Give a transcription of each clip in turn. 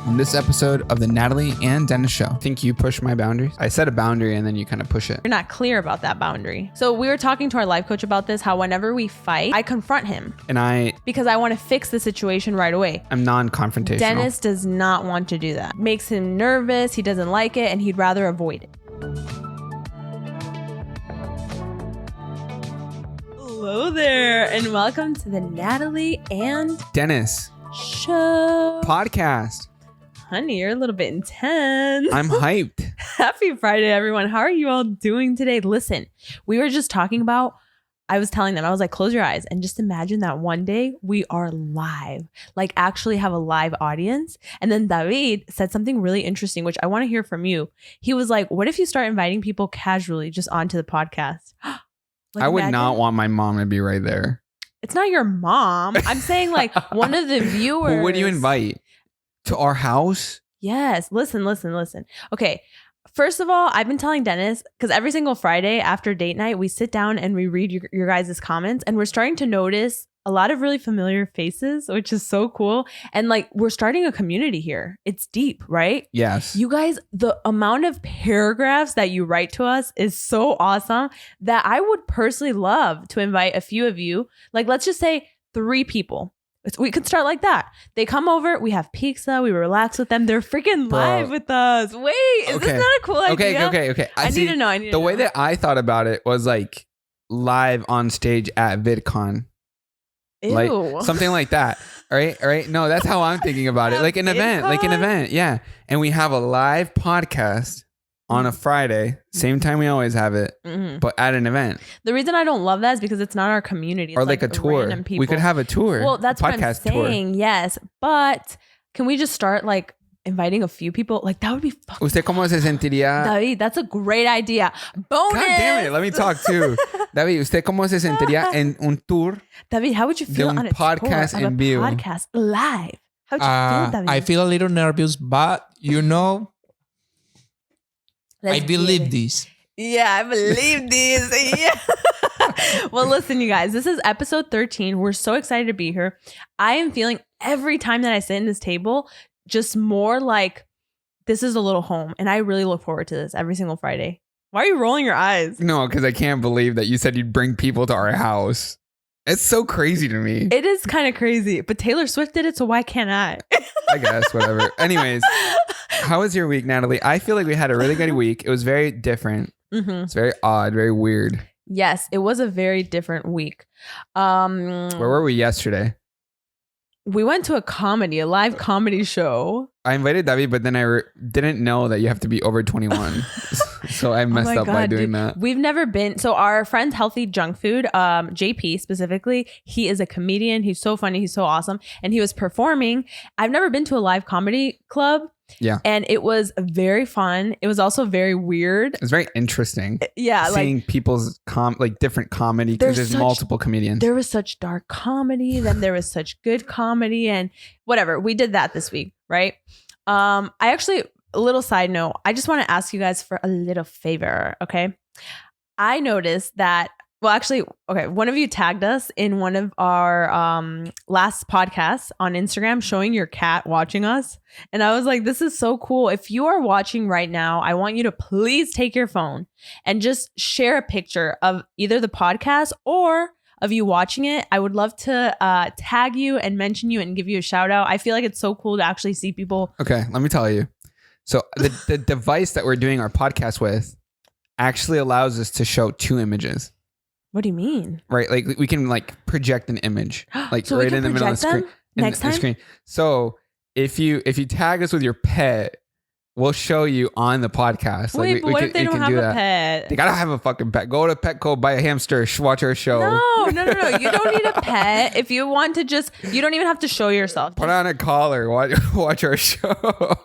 on this episode of the Natalie and Dennis Show. I think you push my boundaries. I set a boundary and then you kind of push it. You're not clear about that boundary. So we were talking to our life coach about this, how whenever we fight, I confront him. Because I want to fix the situation right away. I'm non-confrontational. Dennis does not want to do that. Makes him nervous. He doesn't like it and he'd rather avoid it. Hello there and welcome to the Natalie and Dennis Show podcast. Honey, you're a little bit intense. I'm hyped. Happy Friday, everyone. How are you all doing today? Listen, we were just talking about, I was telling them, I was like, close your eyes and just imagine that one day we are live, like actually have a live audience. And then David said something really interesting, which I want to hear from you. He was like, what if you start inviting people casually just onto the podcast? I would not want my mom to be right there. It's not your mom. I'm saying like one of the viewers. Who would you invite? To our house? Yes. Listen. Okay. First of all, I've been telling Dennis, because every single Friday after date night, we sit down and we read your guys' comments, and we're starting to notice a lot of really familiar faces, which is so cool. And like, we're starting a community here. It's deep, right? Yes. You guys, the amount of paragraphs that you write to us is so awesome that I would personally love to invite a few of you. Like, let's just say 3 people. We could start like that. They come over, we have pizza, we relax with them. They're freaking live with us. Wait, is this not a cool idea? Okay. I need to know. The way that I thought about it was like live on stage at VidCon. Ew. Like something like that. All right. No, that's how I'm thinking about it. Like an event. Yeah. And we have a live podcast on a Friday, same time we always have it, but at an event. The reason I don't love that is because it's not our community. It's or like a tour. We could have a tour. Well, that's what I'm saying. Tour. Yes. But can we just start like inviting a few people? Like that would be fucking ¿Usted cómo se sentiría? David, that's a great idea. Bonus! God damn it. Let me talk too. David, ¿usted cómo se sentiría en un tour? David, how would you feel on a podcast tour en vivo? Podcast live? How would you feel, David? I feel a little nervous, but I believe this. Yeah, I believe this. Yeah. Well, listen, you guys, this is episode 13. We're so excited to be here. I am feeling every time that I sit in this table, just more like this is a little home. And I really look forward to this every single Friday. Why are you rolling your eyes? No, because I can't believe that you said you'd bring people to our house. It's so crazy to me. It is kind of crazy, but Taylor Swift did it, so why can't I? I guess, whatever. Anyways, how was your week, Natalie? I feel like we had a really good week. It was very different. It's very odd, very weird. Yes, it was a very different week. Where were we yesterday? We went to a live comedy show. I invited David, but then I didn't know that you have to be over 21. So I messed up by doing that. We've never been. So our friend Healthy Junk Food, JP specifically, he is a comedian. He's so funny. He's so awesome. And he was performing. I've never been to a live comedy club. Yeah. And it was very fun. It was also very weird. It was very interesting. Yeah. Seeing people's different comedy because there's multiple comedians. There was such dark comedy. Then there was such good comedy and whatever. We did that this week. Right. A little side note, I just want to ask you guys for a little favor. Okay. I noticed that, one of you tagged us in one of our last podcasts on Instagram showing your cat watching us. And I was like, this is so cool. If you are watching right now, I want you to please take your phone and just share a picture of either the podcast or of you watching it. I would love to tag you and mention you and give you a shout out. I feel like it's so cool to actually see people. Okay, let me tell you. So the device that we're doing our podcast with actually allows us to show 2 images. What do you mean? Right, like we can like project an image, like so right in the middle of the screen. Next time? So if you tag us with your pet, we'll show you on the podcast. Wait, like but what if they don't have a pet? They gotta have a fucking pet. Go to Petco, buy a hamster, watch our show. No. You don't need a pet. If you want to you don't even have to show yourself. Put on a collar, watch our show.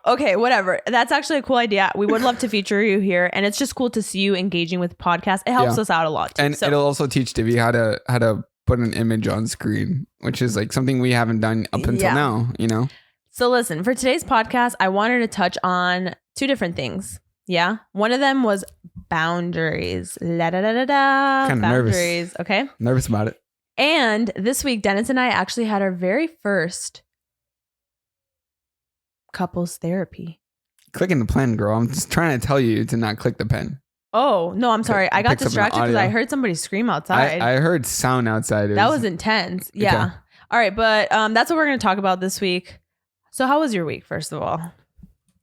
Okay, whatever. That's actually a cool idea. We would love to feature you here. And it's just cool to see you engaging with podcasts. It helps us out a lot too. And it'll also teach Divvy how to put an image on screen, which is like something we haven't done up until now, you know? So listen, for today's podcast, I wanted to touch on 2 different things. Yeah. One of them was boundaries. Kind of boundaries. Nervous. Okay. Nervous about it. And this week, Dennis and I actually had our very first couples therapy? Clicking the pen, girl. I'm just trying to tell you to not click the pen. Oh, no, I'm sorry. I got Picks up an distracted because I audio. heard somebody scream outside. I heard sound outside. That was intense. Yeah. Okay. All right. But that's what we're going to talk about this week. So how was your week, first of all?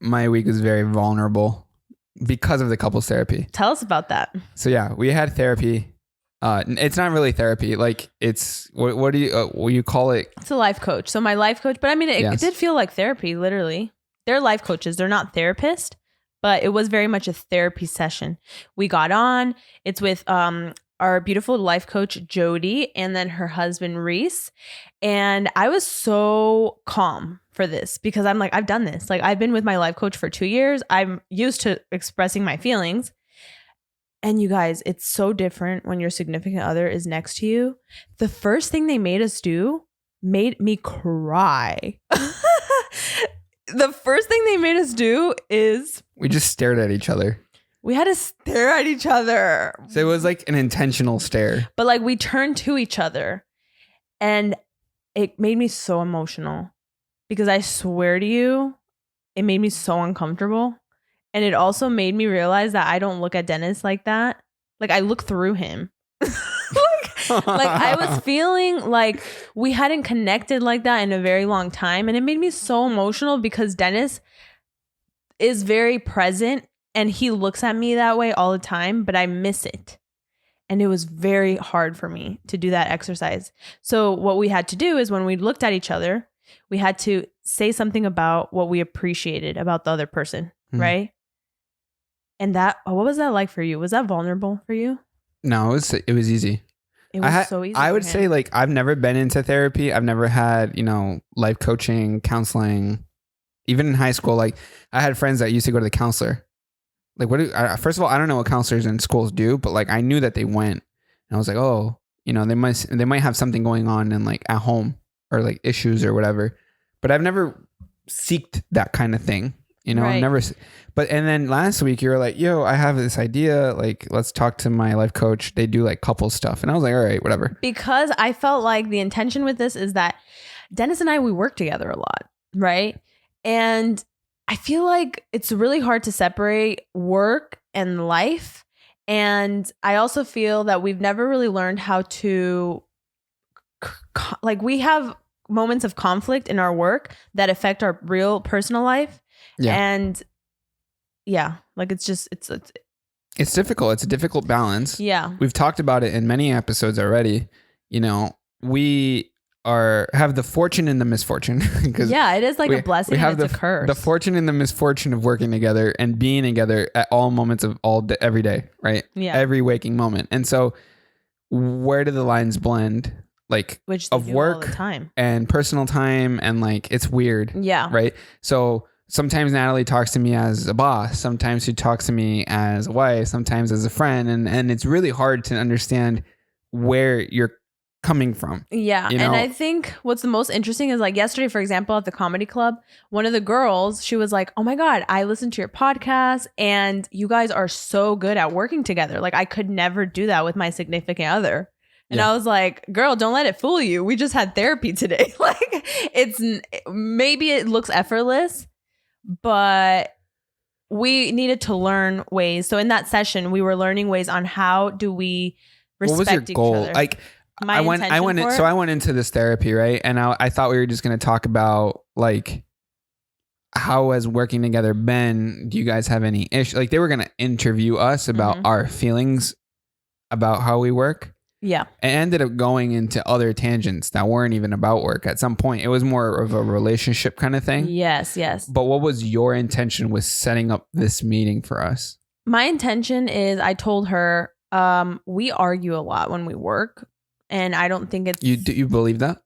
My week was very vulnerable because of the couples therapy. Tell us about that. So yeah, we had therapy. It's not really therapy. Like it's, what do you call it? It's a life coach. So my life coach, but I mean, it Yes. did feel like therapy, literally. They're life coaches. They're not therapists, but it was very much a therapy session. We got on. It's with our beautiful life coach, Jody, and then her husband, Reese. And I was so calm for this because I'm like, I've done this. Like, I've been with my life coach for 2 years. I'm used to expressing my feelings. And you guys, it's so different when your significant other is next to you. The first thing they made us do made me cry. The first thing they made us do is We just stared at each other. we had to stare at each other. So it was like an intentional stare. But like we turned to each other and it made me so emotional because I swear to you, it made me so uncomfortable. And it also made me realize that I don't look at Dennis like that. Like I look through him. Like I was feeling like we hadn't connected like that in a very long time. And it made me so emotional because Dennis is very present and he looks at me that way all the time, but I miss it. And it was very hard for me to do that exercise. So what we had to do is when we looked at each other, we had to say something about what we appreciated about the other person, right? And that, what was that like for you? Was that vulnerable for you? No, it was easy. It was so easy. I would for say him. like I've never been into therapy. I've never had, life coaching, counseling. Even in high school, like I had friends that used to go to the counselor. Like first of all, I don't know what counselors in schools do, but like I knew that they went and I was like, oh, they might have something going on and like at home or like issues or whatever. But I've never seeked that kind of thing, Right. I've never. And then last week you were like, yo, I have this idea. Like, let's talk to my life coach. They do like couple stuff. And I was like, all right, whatever. Because I felt like the intention with this is that Dennis and I, we work together a lot, right? And I feel like it's really hard to separate work and life. And I also feel that we've never really learned how to, like, we have moments of conflict in our work that affect our real personal life. Yeah. And yeah, like it's difficult. It's a difficult balance. Yeah. We've talked about it in many episodes already. We have the fortune and the misfortune. Yeah, it is like a blessing and it's a curse. The fortune and the misfortune of working together and being together at all moments of every day, right? Yeah. Every waking moment. And so where do the lines blend? Like Which they of do work all the time. and personal time, and like it's weird. Yeah. Right. So sometimes Natalie talks to me as a boss. Sometimes she talks to me as a wife. Sometimes as a friend, and it's really hard to understand where you're coming from. Yeah. And I think what's the most interesting is like yesterday, for example, at the comedy club, one of the girls, she was like, oh my God, I listened to your podcast and you guys are so good at working together. Like I could never do that with my significant other. And Yeah. I was like, girl, don't let it fool you. We just had therapy today. Like maybe it looks effortless, but we needed to learn ways. So in that session, we were learning ways on how do we respect What was your each goal? other. Like I went into this therapy, right? And I thought we were just going to talk about like how has working together been? Do you guys have any issue? Like they were going to interview us about our feelings about how we work. Yeah. It ended up going into other tangents that weren't even about work at some point. It was more of a relationship kind of thing. Yes, yes. But what was your intention with setting up this meeting for us? My intention is I told her we argue a lot when we work. And I don't think it's... Do you believe that?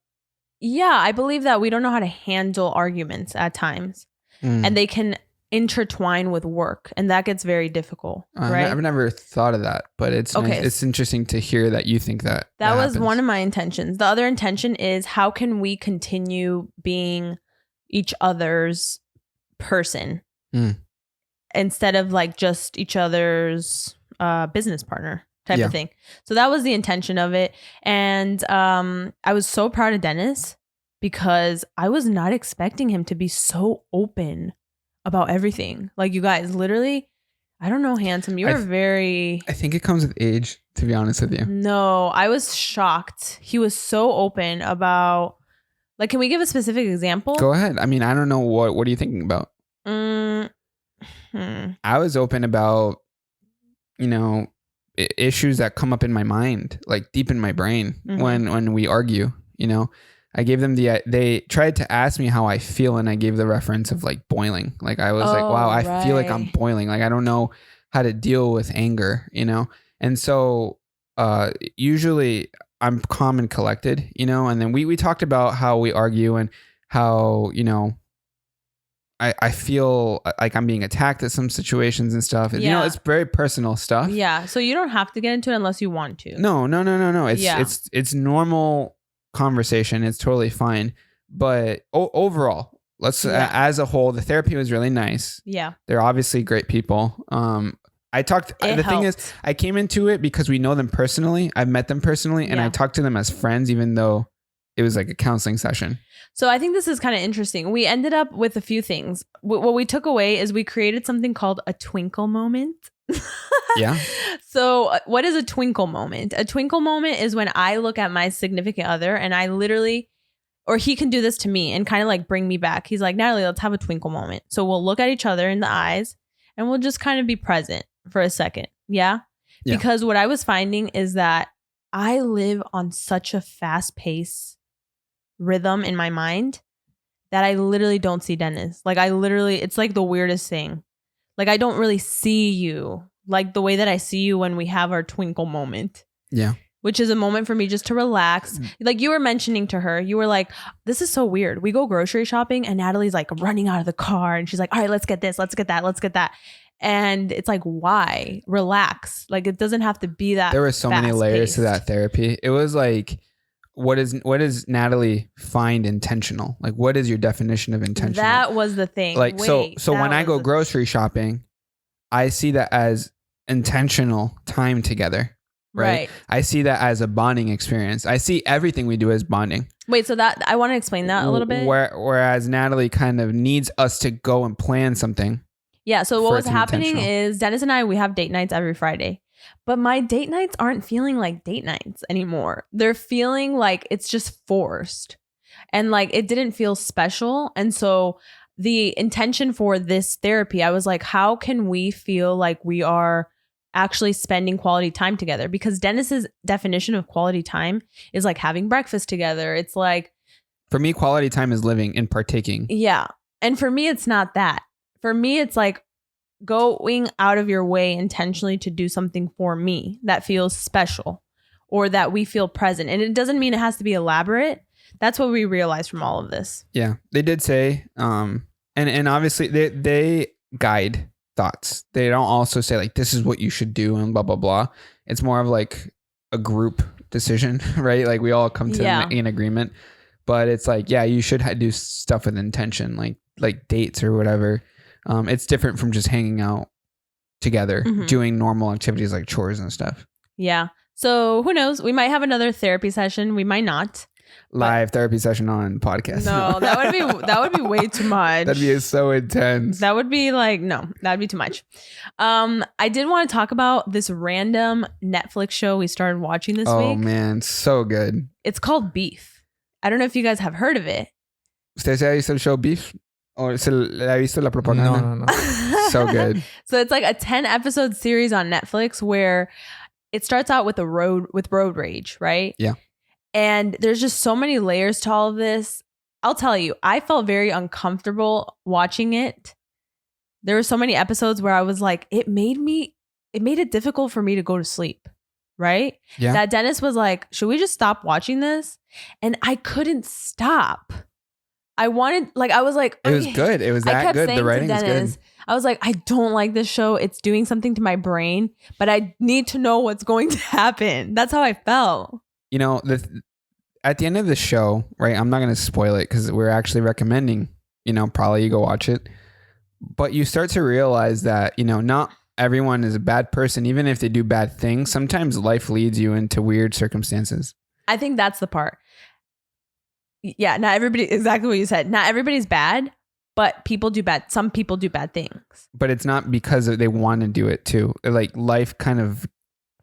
Yeah, I believe that we don't know how to handle arguments at times. And they can intertwine with work. And that gets very difficult, right? I've never thought of that. But it's it's interesting to hear that you think that. That was happens. one of my intentions. The other intention is how can we continue being each other's person instead of like just each other's business partner type of thing. So that was the intention of it. And I was so proud of Dennis because I was not expecting him to be so open about everything. Like, you guys, literally, I don't know, handsome. You were very... I think it comes with age, to be honest with you. No, I was shocked. He was so open about... Like, can we give a specific example? Go ahead. I mean, I don't know. What are you thinking about? I was open about, issues that come up in my mind, like deep in my brain when we argue, I gave them they tried to ask me how I feel, and I gave the reference of like boiling. Like I was like, wow, I feel like I'm boiling. Like I don't know how to deal with anger, And so usually I'm calm and collected, and then we talked about how we argue and how, I feel like I'm being attacked at some situations and stuff. Yeah. It's very personal stuff. Yeah. So you don't have to get into it unless you want to. No. It's normal conversation. It's totally fine. But overall, as a whole, the therapy was really nice. Yeah. They're obviously great people. Thing is, I came into it because we know them personally. I've met them personally, and I talked to them as friends, even though it was like a counseling session. So I think this is kind of interesting. We ended up with a few things. What we took away is we created something called a twinkle moment. Yeah. So what is a twinkle moment? A twinkle moment is when I look at my significant other and I literally, or he can do this to me and kind of like bring me back. He's like, Natalie, let's have a twinkle moment. So we'll look at each other in the eyes and we'll just kind of be present for a second. Yeah. Because what I was finding is that I live on such a fast pace rhythm in my mind that I literally don't see Dennis. Like it's like the weirdest thing. Like I don't really see you like the way that I see you when we have our twinkle moment. Yeah. Which is a moment for me just to relax. Like you were mentioning to her, you were like, this is so weird. We go grocery shopping and Natalie's like running out of the car and she's like, all right, let's get this, let's get that, let's get that. And it's like, why? Relax. Like it doesn't have to be that. There were so many layers to that therapy. It was like, what does Natalie find intentional? Like, what is your definition of intentional? That was the thing. Like, so when I go grocery shopping, I see that as intentional time together. Right. I see that as a bonding experience. I see everything we do as bonding. Wait, so that I want to explain that a little bit. Whereas Natalie kind of needs us to go and plan something. Yeah. So what was happening is Dennis and I, we have date nights every Friday. But my date nights aren't feeling like date nights anymore. They're feeling like it's just forced. And like it didn't feel special. And so the intention for this therapy, I was like, how can we feel like we are actually spending quality time together? Because Dennis's definition of quality time is like having breakfast together. It's like... For me, quality time is living and partaking. Yeah. And for me, it's not that. For me, it's like going out of your way intentionally to do something for me that feels special or that we feel present. And it doesn't mean it has to be elaborate. That's what we realized from all of this. Yeah, they did say, and obviously they guide thoughts. They don't also say like, this is what you should do and blah, blah, blah. It's more of like a group decision, right? Like we all come to an agreement, but it's like, yeah, you should do stuff with intention, like dates or whatever. It's different from just hanging out together, doing normal activities like chores and stuff. Yeah. So who knows? We might have another therapy session. We might not. Live therapy session on podcast. No, that would be way too much. That'd be so intense. That would be like, no, that'd be too much. I did want to talk about this random Netflix show we started watching this week. Oh man, so good. It's called Beef. I don't know if you guys have heard of it. ¿Usted se ha visto el show Beef? ¿O se le ha visto la propaganda? No. So good. So it's like a 10-episode series on Netflix where it starts out with road rage, right? Yeah. And there's just so many layers to all of this. I'll tell you, I felt very uncomfortable watching it. There were so many episodes where I was like, it made it difficult for me to go to sleep, right? Yeah. That Dennis was like, should we just stop watching this? And I couldn't stop. I was like, it was good. It was that good. The writing was good. I was like, I don't like this show. It's doing something to my brain, but I need to know what's going to happen. That's how I felt. You know, at the end of the show, right? I'm not going to spoil it because we're actually recommending, probably you go watch it. But you start to realize that, not everyone is a bad person, even if they do bad things. Sometimes life leads you into weird circumstances. I think that's the part. Yeah, not everybody, exactly what you said. Not everybody's bad, but some people do bad things. But it's not because they want to do it too. Like life kind of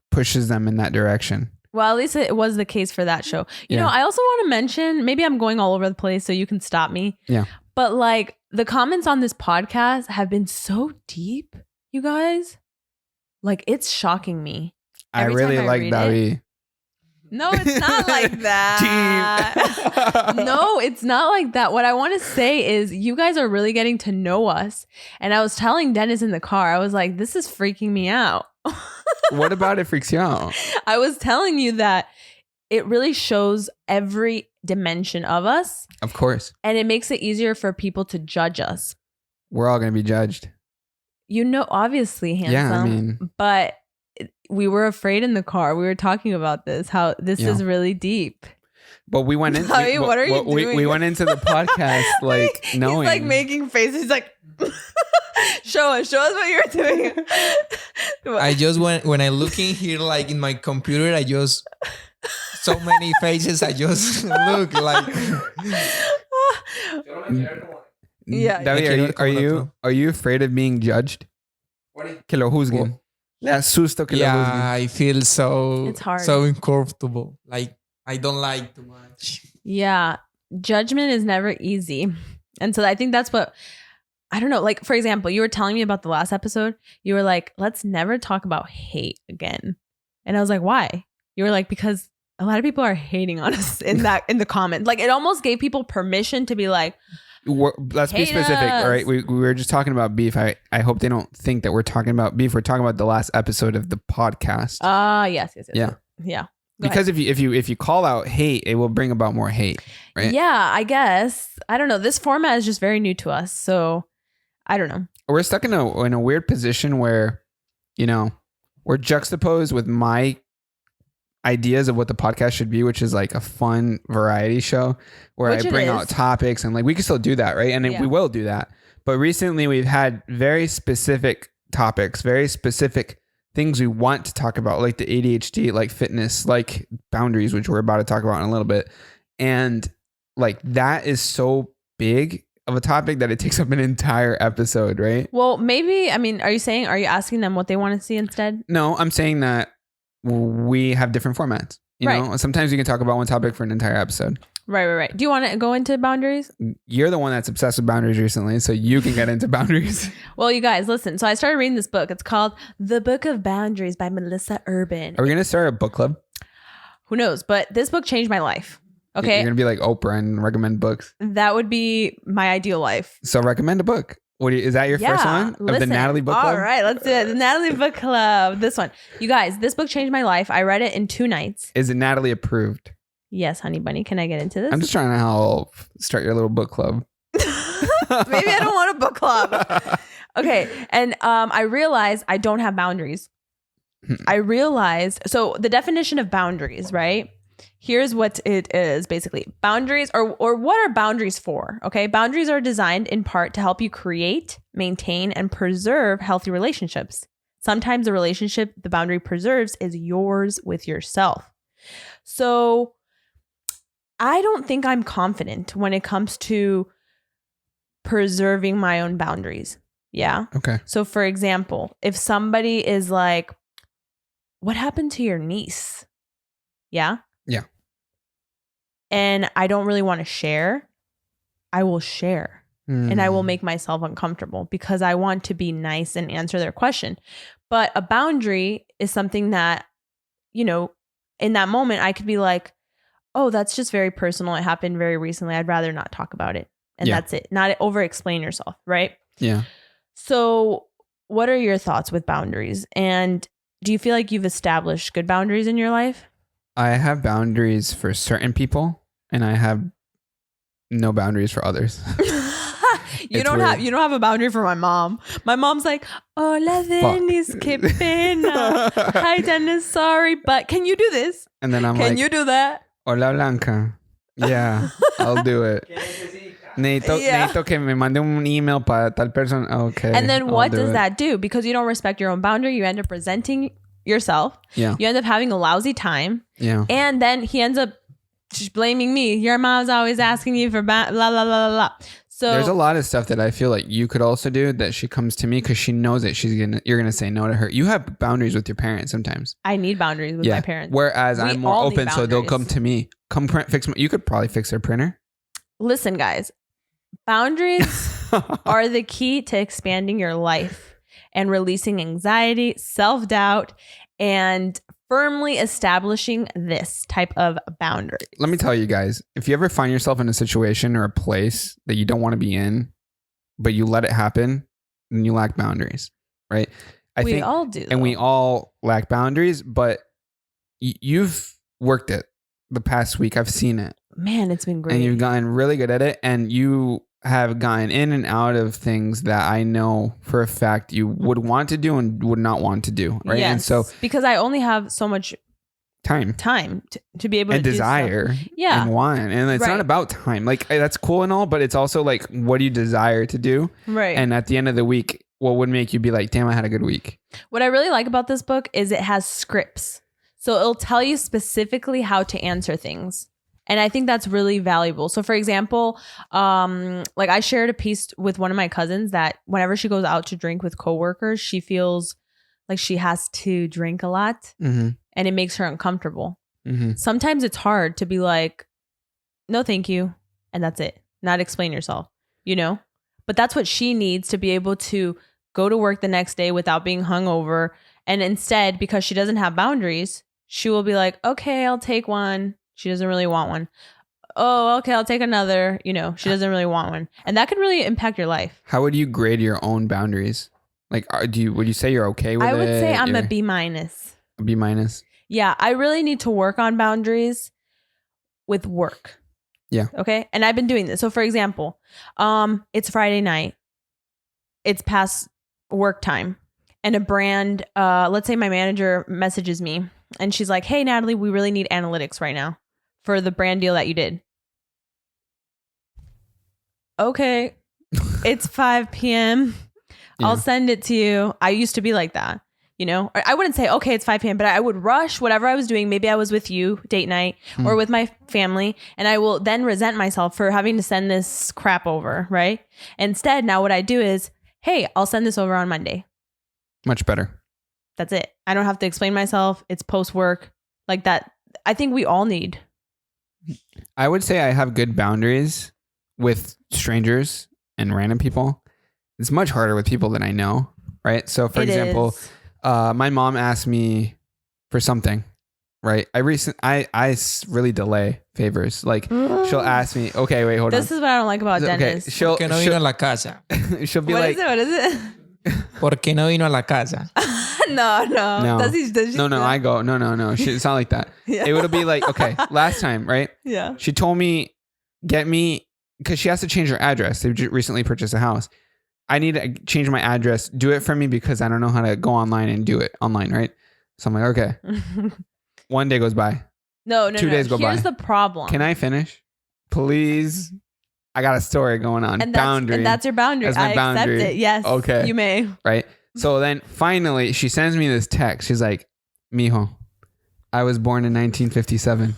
pushes them in that direction. Well, at least it was the case for that show. You know, I also want to mention, maybe I'm going all over the place so you can stop me. Yeah. But like the comments on this podcast have been so deep, you guys. Like it's shocking me. I really like Davi. No, it's not like that. No, it's not like that. What I want to say is you guys are really getting to know us. And I was telling Dennis in the car, I was like, this is freaking me out. What about it freaks you out? I was telling you that it really shows every dimension of us. Of course. And it makes it easier for people to judge us. We're all going to be judged. You know, obviously, handsome. Yeah, I mean. But we were afraid in the car. We were talking about this, how this is really deep. But we went in. What are you doing? We went into the podcast like knowing. He's like making faces. He's like, show us what you're doing. I just when I look in here, like in my computer, I just so many faces. I just look like. Yeah. David, are you afraid of being judged? Que lo juzguen. Le asusto que lo juzguen. I feel so. It's hard. So uncomfortable. Like I don't like too much. Yeah, judgment is never easy, and so I think that's what. I don't know. Like, for example, you were telling me about the last episode. You were like, let's never talk about hate again. And I was like, why? You were like, because a lot of people are hating on us in the comments. Like, it almost gave people permission to be like, let's be specific. All right. We were just talking about beef. I hope they don't think that we're talking about beef. We're talking about the last episode of the podcast. Yes. Yeah. Yeah. Because if you call out hate, it will bring about more hate. Right. Yeah, I guess. I don't know. This format is just very new to us. So I don't know. We're stuck in a weird position where, you know, we're juxtaposed with my ideas of what the podcast should be, which is like a fun variety show where I bring out topics and like we can still do that, right? And we will do that. But recently we've had very specific topics, very specific things we want to talk about, like the ADHD, like fitness, like boundaries, which we're about to talk about in a little bit. And like that is so big of a topic that it takes up an entire episode, right? Well, maybe, I mean, are you asking them what they want to see instead? No, I'm saying that we have different formats. You know, sometimes you can talk about one topic for an entire episode. Right. Do you want to go into boundaries? You're the one that's obsessed with boundaries recently, so you can get into boundaries. Well, you guys, listen. So I started reading this book. It's called The Book of Boundaries by Melissa Urban. Are we going to start a book club? Who knows? But this book changed my life. Okay. You're going to be like Oprah and recommend books. That would be my ideal life. So recommend a book. Is that your first one of the Natalie book club? All right, let's do it. The Natalie book club. This one. You guys, this book changed my life. I read it in 2 nights. Is it Natalie approved? Yes, honey bunny. Can I get into this? I'm just trying to help start your little book club. Maybe I don't want a book club. Okay. And I realized I don't have boundaries. I realized, so the definition of boundaries, right? Here's what it is basically. Boundaries, or what are boundaries for? Okay. Boundaries are designed in part to help you create, maintain, and preserve healthy relationships. Sometimes the relationship the boundary preserves is yours with yourself. So I don't think I'm confident when it comes to preserving my own boundaries. Yeah. Okay. So for example, if somebody is like, what happened to your niece? Yeah. Yeah. And I don't really want to share, I will share. And I will make myself uncomfortable because I want to be nice and answer their question. But a boundary is something that, you know, in that moment, I could be like, oh, that's just very personal. It happened very recently. I'd rather not talk about it. And that's it. Not over explain yourself. Right. Yeah. So what are your thoughts with boundaries? And do you feel like you've established good boundaries in your life? I have boundaries for certain people and I have no boundaries for others. You don't have a boundary for my mom. My mom's like, hola Dennis, qué pena. Hi Dennis, sorry, but can you do this? And then can you do that? Hola Blanca. Yeah, I'll do it. Necesito que me mande un email para tal persona. Okay. And then what does that do? Because you don't respect your own boundary, you end up resenting yourself. Yeah. You end up having a lousy time. Yeah. And then he ends up she's blaming me. Your mom's always asking you for blah, blah, blah, blah, blah. So there's a lot of stuff that I feel like you could also do that she comes to me because she knows that you're gonna say no to her. You have boundaries with your parents sometimes. I need boundaries with my parents. Whereas I'm more open, so they'll come to me. You could probably fix their printer. Listen, guys, boundaries are the key to expanding your life and releasing anxiety, self-doubt, and firmly establishing this type of boundary. Let me tell you guys, if you ever find yourself in a situation or a place that you don't want to be in, but you let it happen, then you lack boundaries, right? We all do. And we all lack boundaries, but you've worked it the past week. I've seen it. Man, it's been great. And you've gotten really good at it. And you have gotten in and out of things that I know for a fact you would want to do and would not want to do, right? Yes, and so because I only have so much time to be able and to desire do stuff. Yeah, and want, and it's not about time. Like that's cool and all, but it's also like, what do you desire to do? Right. And at the end of the week, what would make you be like, damn, I had a good week? What I really like about this book is it has scripts, so it'll tell you specifically how to answer things. And I think that's really valuable. So for example, like I shared a piece with one of my cousins that whenever she goes out to drink with coworkers, she feels like she has to drink a lot and it makes her uncomfortable. Sometimes it's hard to be like, no, thank you. And that's it. Not explain yourself, you know, but that's what she needs to be able to go to work the next day without being hungover. And instead, because she doesn't have boundaries, she will be like, okay, I'll take one. She doesn't really want one. Oh, okay, I'll take another. You know, she doesn't really want one. And that could really impact your life. How would you grade your own boundaries? Like, would you say you're okay with it? I would say I'm a B-. A B-? Yeah, I really need to work on boundaries with work. Yeah. Okay. And I've been doing this. So for example, it's Friday night. It's past work time. And a brand, let's say my manager messages me and she's like, hey, Natalie, we really need analytics right now for the brand deal that you did. Okay. It's 5 p.m. Yeah. I'll send it to you. I used to be like that, you know, I wouldn't say, okay, it's 5 p.m., but I would rush whatever I was doing. Maybe I was with you date night or with my family. And I will then resent myself for having to send this crap over. Right. Instead, now what I do is, hey, I'll send this over on Monday. Much better. That's it. I don't have to explain myself. It's post work like that. I think we all need. I would say I have good boundaries with strangers and random people. It's much harder with people that I know, right? So for example, my mom asked me for something, right? I really delay favors. Like she'll ask me, okay, wait, hold on. This is what I don't like about Dennis. She'll ¿Por qué no vino a la casa? She'll be What like, is it? ¿Por qué no vino a la casa? No. No. Does she no. I go, no. It's not like that. Yeah. It would be like, okay, last time, right? Yeah. She told me, get me, because she has to change her address. They recently purchased a house. I need to change my address. Do it for me because I don't know how to go online and do it online, right? So I'm like, okay. One day goes by. No. 2 days go by. Here's the problem. Can I finish? Please. I got a story going on. And boundary. that's your boundary. That's my boundary. Accept it. Yes. Okay. You may. Right. So then finally she sends me this text. She's like, mijo, I was born in 1957.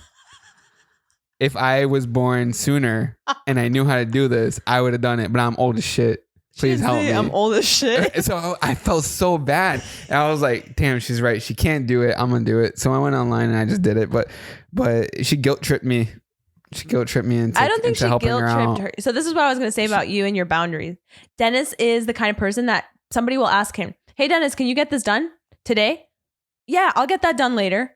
If I was born sooner and I knew how to do this, I would have done it. But I'm old as shit. Please help me. I'm old as shit. So I felt so bad. And I was like, damn, she's right. She can't do it. I'm going to do it. So I went online and I just did it. But she guilt tripped me. She guilt tripped me into I don't think she helping guilt tripped her. So this is what I was going to say about you and your boundaries. Dennis is the kind of person that somebody will ask him, hey, Dennis, can you get this done today? Yeah, I'll get that done later.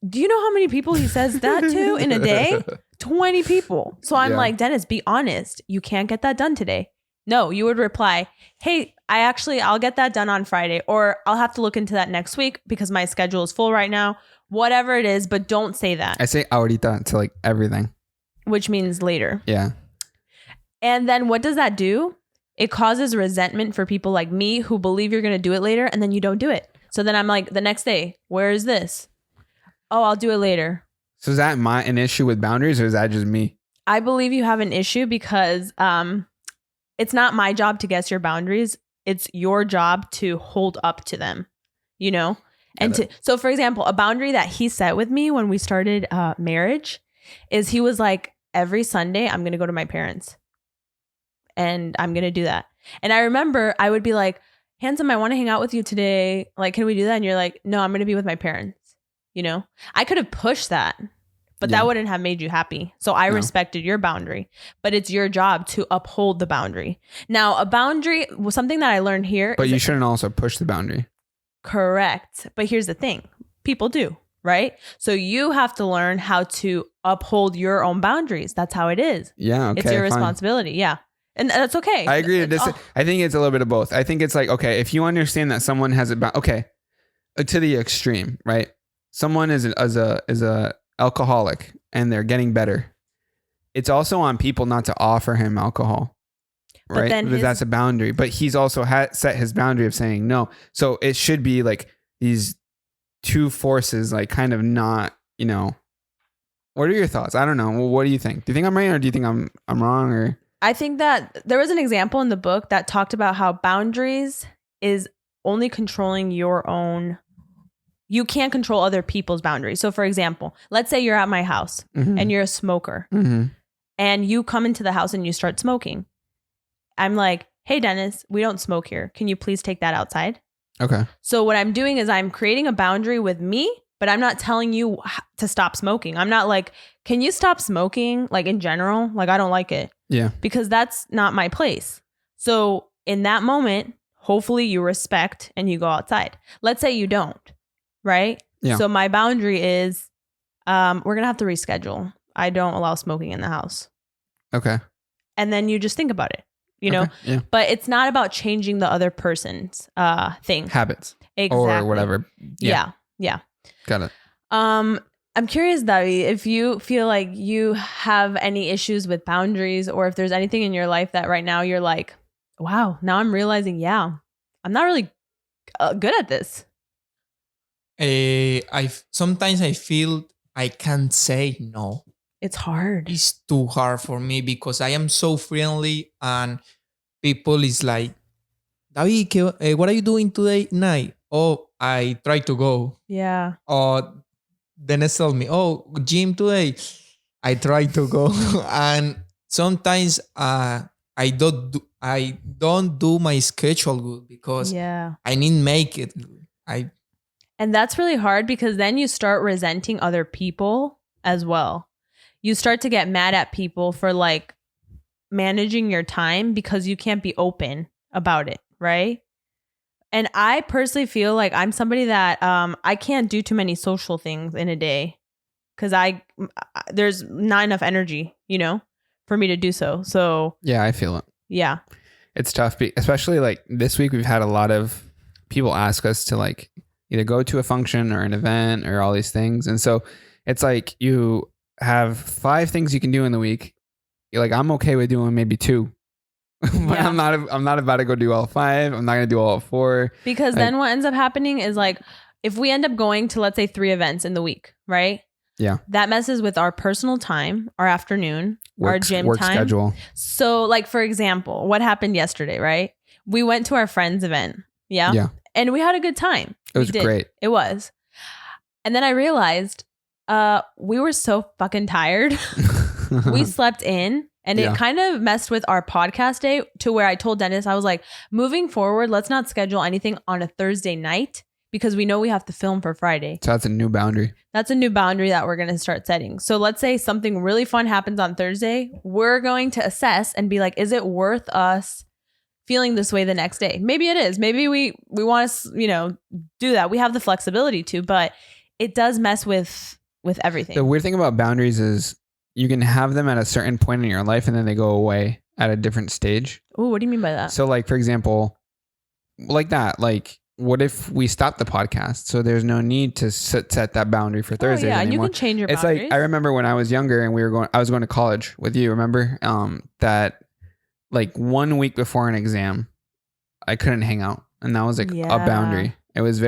Do you know how many people he says that to in a day? 20 people. So I'm like, Dennis, be honest. You can't get that done today. No, you would reply, hey, I'll get that done on Friday, or I'll have to look into that next week because my schedule is full right now. Whatever it is, but don't say that. I say ahorita to like everything. Which means later. Yeah. And then what does that do? It causes resentment for people like me who believe you're going to do it later and then you don't do it. So then I'm like, the next day, where is this? Oh, I'll do it later. So is that an issue with boundaries or is that just me? I believe you have an issue because it's not my job to guess your boundaries. It's your job to hold up to them, you know? And so for example, a boundary that he set with me when we started marriage is he was like, every Sunday I'm going to go to my parents and I'm going to do that. And I remember I would be like, Handsome, I want to hang out with you today. Like, can we do that? And you're like, no, I'm going to be with my parents. You know, I could have pushed that, but that wouldn't have made you happy. So I respected your boundary, but it's your job to uphold the boundary. Now, a boundary was something that I learned here. But you shouldn't also push the boundary. Correct. But here's the thing. People do, right? So you have to learn how to uphold your own boundaries. That's how it is. Yeah. Okay. It's your responsibility. Yeah. And that's okay. I agree to this. I think it's a little bit of both. I think it's like, okay, if you understand that someone has to the extreme, right? Someone is a alcoholic and they're getting better. It's also on people not to offer him alcohol, right? Because that's a boundary. But he's also set his boundary of saying no. So it should be like these two forces, like kind of not, you know. What are your thoughts? I don't know. Well, what do you think? Do you think I'm right or do you think I'm wrong? Or I think that there was an example in the book that talked about how boundaries is only controlling your own. You can't control other people's boundaries. So for example, let's say you're at my house and you're a smoker and you come into the house and you start smoking. I'm like, hey, Dennis, we don't smoke here. Can you please take that outside? Okay. So what I'm doing is I'm creating a boundary with me, but I'm not telling you to stop smoking. I'm not like, can you stop smoking? Like in general, like I don't like it. Yeah. Because that's not my place. So in that moment, hopefully you respect and you go outside. Let's say you don't, right? Yeah. So my boundary is we're going to have to reschedule. I don't allow smoking in the house. Okay. And then you just think about it, you know? Yeah. But it's not about changing the other person's thing. Habits. Exactly. Or whatever. Yeah. Got it. I'm curious, Davi, if you feel like you have any issues with boundaries or if there's anything in your life that right now you're like, wow, now I'm realizing, I'm not really good at this. Sometimes I feel I can't say no. It's hard. It's too hard for me because I am so friendly and people is like, David, what are you doing today night? Oh, I try to go. Yeah. Or Dennis told me, oh, gym today. I try to go. And sometimes I don't do my schedule good because I need to make it good. And that's really hard because then you start resenting other people as well. You start to get mad at people for like managing your time because you can't be open about it, right? And I personally feel like I'm somebody that I can't do too many social things in a day because there's not enough energy, you know, for me to do so. So yeah, I feel it. Yeah, it's tough, especially like this week. We've had a lot of people ask us to like either go to a function or an event or all these things, and so it's like you have 5 things you can do in the week. You're like, I'm okay with doing maybe 2. But I'm not about to go do all 5. I'm not going to do all 4. Because then what ends up happening is like, if we end up going to, let's say 3 events in the week, right? Yeah. That messes with our personal time, our afternoon, our gym work time. Schedule. So like, for example, what happened yesterday, right? We went to our friend's event. Yeah. Yeah. And we had a good time. It was great. It was. And then I realized we were so fucking tired. We slept in. And it kind of messed with our podcast day to where I told Dennis, I was like, moving forward, let's not schedule anything on a Thursday night because we know we have to film for Friday. So that's a new boundary. That's a new boundary that we're going to start setting. So let's say something really fun happens on Thursday. We're going to assess and be like, is it worth us feeling this way the next day? Maybe it is. Maybe we want to, do that. We have the flexibility to, but it does mess with everything. The weird thing about boundaries is you can have them at a certain point in your life and then they go away at a different stage. Oh, what do you mean by that? So like, for example, like that, like what if we stop the podcast? So there's no need to set that boundary for Thursdays and anymore. you can change your boundaries. It's like, I remember when I was younger and I was going to college with you, remember? That like 1 week before an exam, I couldn't hang out. And that was like a boundary. It was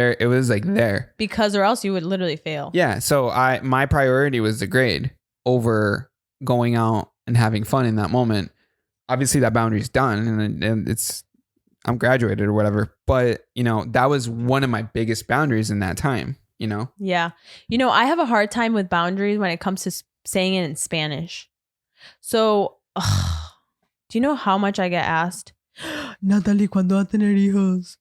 like there. Because or else you would literally fail. Yeah. So my priority was the grade over going out and having fun in that moment. Obviously that boundary's done and I'm graduated or whatever, but that was one of my biggest boundaries in that time, Yeah. I have a hard time with boundaries when it comes to saying it in Spanish. So, do you know how much I get asked? Natalie, ¿cuándo va a tener hijos?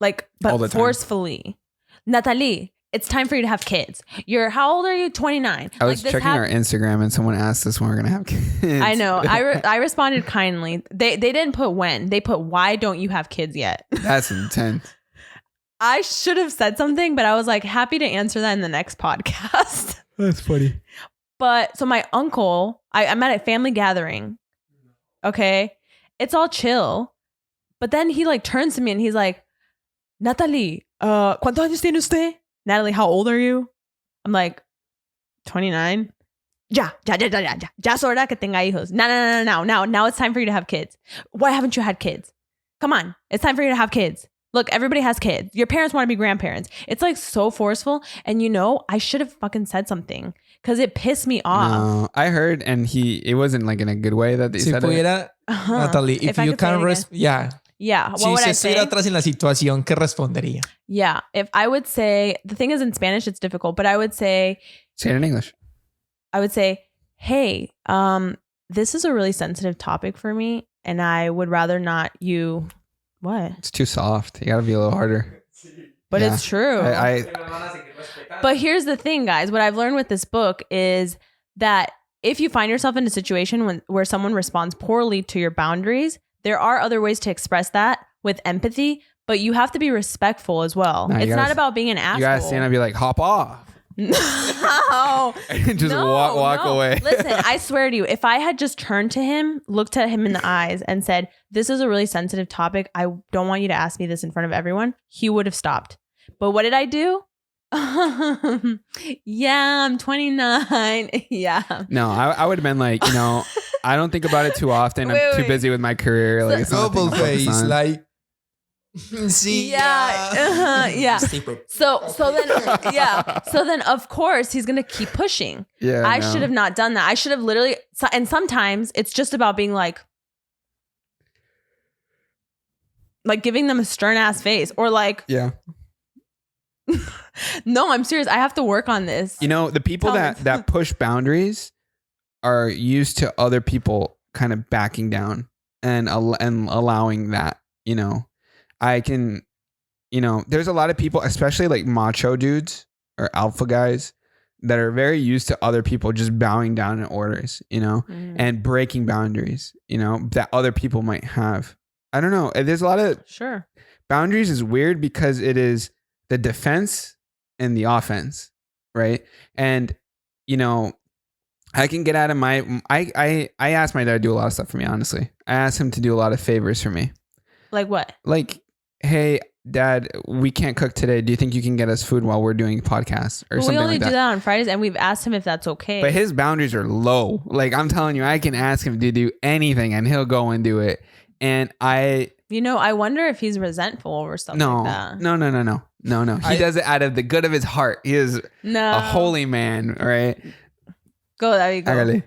Like, but forcefully. Natalie, it's time for you to have kids. How old are you? 29. I was checking our Instagram and someone asked us when we're going to have kids. I know. I responded kindly. They didn't put when. They put, why don't you have kids yet? That's intense. I should have said something, but I was like, happy to answer that in the next podcast. That's funny. But so my uncle, I'm at a family gathering. Okay. It's all chill. But then he like turns to me and he's like, Natalie, ¿cuántos años tiene usted? Natalie, how old are you? I'm like, 29. Ya es hora que tenga hijos. Now it's time for you to have kids. Why haven't you had kids? Come on. It's time for you to have kids. Look, everybody has kids. Your parents want to be grandparents. It's like so forceful. And I should have fucking said something because it pissed me off. No, I heard, and it wasn't like in a good way that they said it. Natalie, if you can Yeah. What would I say? Si estuviera atrás en la situación, ¿qué respondería? Yeah. If I would say, the thing is in Spanish, it's difficult, but I would say. Say it in English. I would say, hey, this is a really sensitive topic for me, and I would rather not you. What? It's too soft. You got to be a little harder. But it's true. I But here's the thing, guys. What I've learned with this book is that if you find yourself in a situation where someone responds poorly to your boundaries, there are other ways to express that with empathy, but you have to be respectful as well. It's not about being an asshole. You gotta stand up and be like, hop off. No. And just walk away. Listen, I swear to you, if I had just turned to him, looked at him in the eyes and said, this is a really sensitive topic. I don't want you to ask me this in front of everyone. He would have stopped. But what did I do? Yeah, I'm 29. Yeah. No, I would have been like, I don't think about it too often. I'm too busy with my career. Like, it's not double face, like. See, yeah. So then of course he's gonna keep pushing. I should have not done that. I should have literally, and sometimes it's just about being like giving them a stern ass face or like, yeah. No, I'm serious. I have to work on this. The people that push boundaries are used to other people kind of backing down and allowing that, I can, there's a lot of people, especially like macho dudes or alpha guys that are very used to other people just bowing down in orders, and breaking boundaries, that other people might have. I don't know. There's a lot of boundaries is weird because it is the defense and the offense, right? And, I can get out of I asked my dad to do a lot of stuff for me, honestly. I asked him to do a lot of favors for me. Like what? Like, hey, Dad, we can't cook today. Do you think you can get us food while we're doing podcasts or something like that? We only do that on Fridays, and we've asked him if that's okay. But his boundaries are low. Like, I'm telling you, I can ask him to do anything, and he'll go and do it. And I wonder if he's resentful over stuff like that. No. He does it out of the good of his heart. He is a holy man, right? Go, David,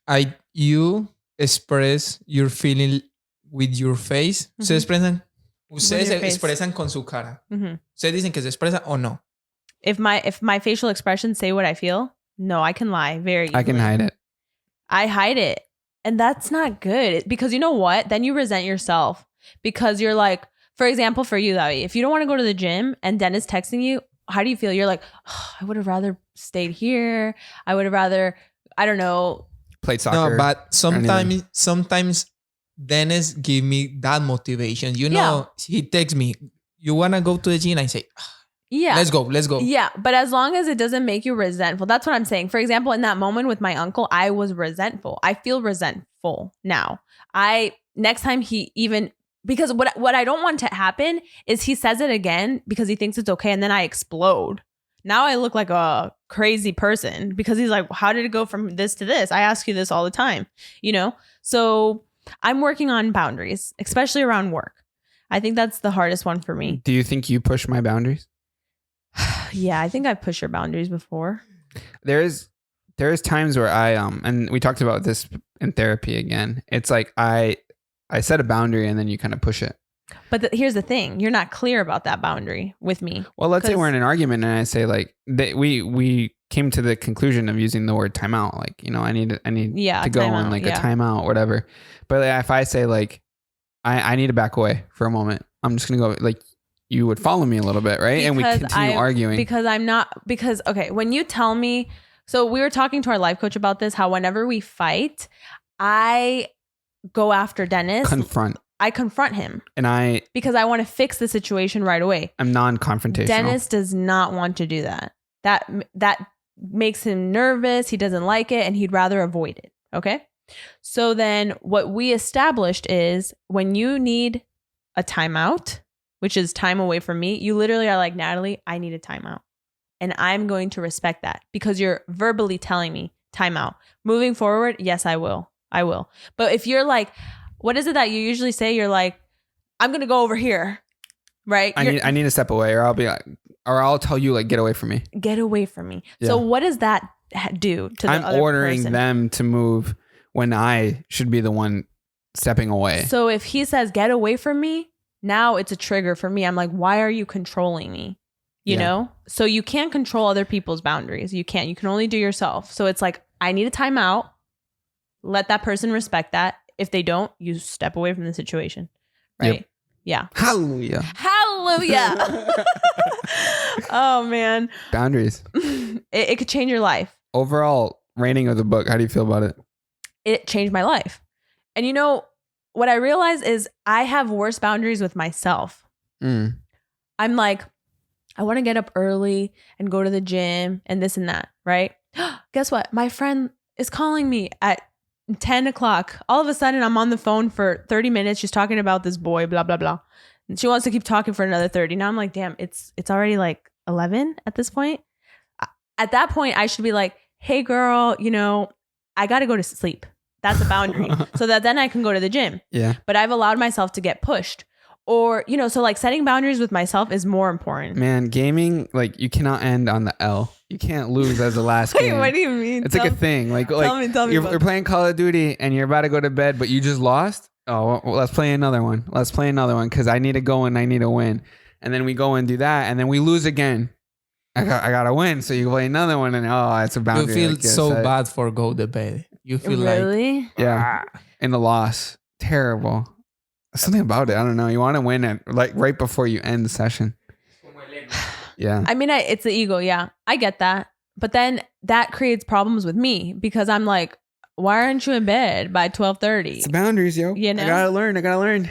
go. You express your feeling with your face. Mm-hmm. Ustedes se expresan con su cara. Mm-hmm. Ustedes dicen que se expresa o no. If my facial expressions say what I feel, no, I can lie very easily. I can hide it. I hide it. And that's not good because you know what? Then you resent yourself because you're like, for example, for you, David, if you don't want to go to the gym and Dennis texting you, how do you feel? You're like, I would have rather stayed here. I would have rather, I don't know. Played soccer. No, but sometimes Dennis give me that motivation. He texts me, you want to go to the gym? I say, let's go. Yeah. But as long as it doesn't make you resentful, that's what I'm saying. For example, in that moment with my uncle, I was resentful. I feel resentful now. Next time because what I don't want to happen is he says it again because he thinks it's okay. And then I explode. Now I look like a crazy person because he's like, how did it go from this to this? I ask you this all the time, So I'm working on boundaries, especially around work. I think that's the hardest one for me. Do you think you push my boundaries? Yeah, I think I've pushed your boundaries before. There's times where I and we talked about this in therapy again. It's like I set a boundary and then you kind of push it. But here's the thing. You're not clear about that boundary with me. Well, let's say we're in an argument and I say like we came to the conclusion of using the word timeout. Like, I need to go on like a timeout, whatever. But like, if I say like, I need to back away for a moment, I'm just going to go like, you would follow me a little bit, right? And we continue arguing. Okay, when you tell me, so we were talking to our life coach about this, how whenever we fight, I go after Dennis. I confront him. Because I want to fix the situation right away. I'm non-confrontational. Dennis does not want to do that. That makes him nervous. He doesn't like it and he'd rather avoid it. Okay. So then what we established is when you need a timeout, which is time away from me, you literally are like, Natalie, I need a timeout. And I'm going to respect that because you're verbally telling me timeout. Moving forward, yes, I will. But if you're like, what is it that you usually say? You're like, I'm going to go over here. Right? I need to step away or I'll tell you like, get away from me. Get away from me. Yeah. So what does that do to the other person? I'm ordering them to move when I should be the one stepping away. So if he says, get away from me, now it's a trigger for me. I'm like, why are you controlling me? You know? So you can't control other people's boundaries. You can't. You can only do yourself. So it's like, I need a timeout. Let that person respect that. If they don't, you step away from the situation. Right? Yep. Yeah. Hallelujah. Oh, man. Boundaries. It could change your life. Overall rating of the book, how do you feel about it? It changed my life. And you know, what I realized is I have worse boundaries with myself. I'm like, I want to get up early and go to the gym and this and that, right? Guess what? My friend is calling me at 10 o'clock. All of a sudden, I'm on the phone for 30 minutes. She's talking about this boy, blah, blah, blah. And she wants to keep talking for another 30. Now I'm like, damn, it's already like 11 at this point. At that point, I should be like, hey, girl, I got to go to sleep. That's a boundary. So that then I can go to the gym. Yeah. But I've allowed myself to get pushed. Or, so like setting boundaries with myself is more important. Man, gaming, like you cannot end on the L. You can't lose as the last Wait, game. what do you mean? It's like a thing. Like tell me you're playing Call of Duty and you're about to go to bed, but you just lost. Oh, well, let's play another one. Because I need to go and I need to win. And then we go and do that. And then we lose again. I got to win. So you play another one and it's a boundary. You feel so bad for go to bed. You feel really? like. Yeah. In the loss. Terrible. Something about it. I don't know. You want to win it like right before you end the session. Yeah. I mean, it's the ego. Yeah. I get that. But then that creates problems with me because I'm like, why aren't you in bed by 12:30? It's boundaries, yo. I gotta learn.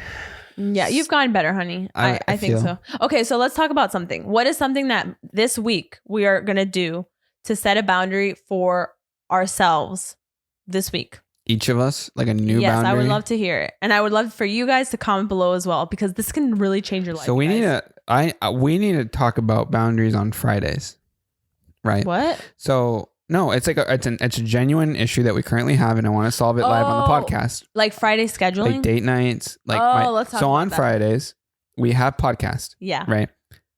Yeah. You've gotten better, honey. I think so. Okay. So let's talk about something. What is something that this week we are going to do to set a boundary for ourselves this week? Each of us, like a new boundary. Yes, I would love to hear it. And I would love for you guys to comment below as well, because this can really change your life. So we need to talk about boundaries on Fridays. Right? What? So no, it's like it's a genuine issue that we currently have, and I want to solve it live on the podcast. Like Friday scheduling? Like date nights. Like let's talk so about on that. Fridays, we have podcast. Yeah. Right?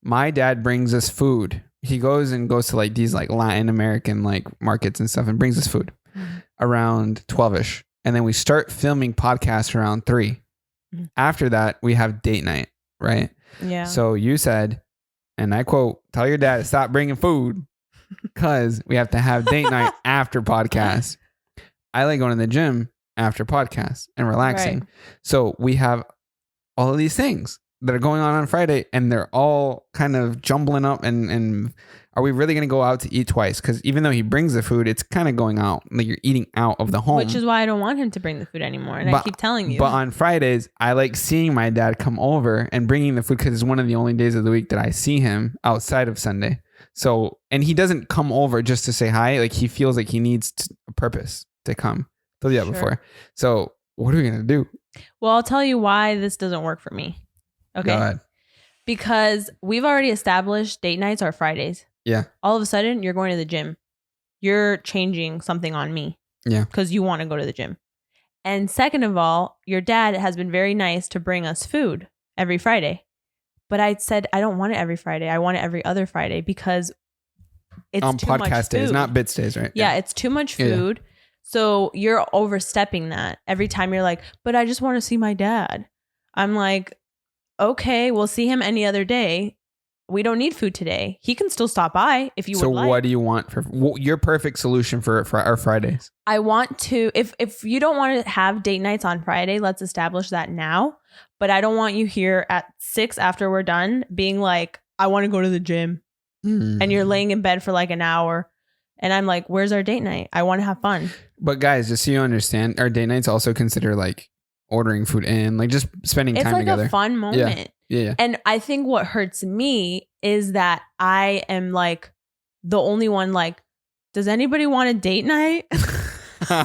My dad brings us food. He goes to like these like Latin American like markets and stuff and brings us food. Around 12ish, and then we start filming podcasts around 3. After that, we have date night, right? Yeah. So you said, and I quote, tell your dad to stop bringing food because we have to have date night after podcast. I like going to the gym after podcast and relaxing. Right. So we have all of these things that are going on Friday, and they're all kind of jumbling up and are we really going to go out to eat twice? Because even though he brings the food, it's kind of going out. Like you're eating out of the home. Which is why I don't want him to bring the food anymore. And I keep telling you. But on Fridays, I like seeing my dad come over and bringing the food because it's one of the only days of the week that I see him outside of Sunday. So, and he doesn't come over just to say hi. Like he feels like he needs a purpose to come. I told you that before. So what are we going to do? Well, I'll tell you why this doesn't work for me. Okay. Go ahead. Because we've already established date nights are Fridays. Yeah. All of a sudden, you're going to the gym. You're changing something on me. Yeah. Because you want to go to the gym. And second of all, your dad has been very nice to bring us food every Friday. But I said, I don't want it every Friday. I want it every other Friday because it's on too much podcast days, food. not bits days, right? Yeah, it's too much food. Yeah. So you're overstepping that. Every time you're like, but I just want to see my dad. I'm like, okay, we'll see him any other day. we don't need food today. He can still stop by if you would like. So what do you want for your perfect solution for our Fridays? I want to, if you don't want to have date nights on Friday, let's establish that now. But I don't want you here at 6 after we're done being like, I want to go to the gym. And you're laying in bed for like an hour. And I'm like, where's our date night? I want to have fun. But guys, just so you understand, our date nights also consider like ordering food in, like just spending time together. It's like a fun moment. Yeah. And I think what hurts me is that I am like the only one like, does anybody want a date night? Like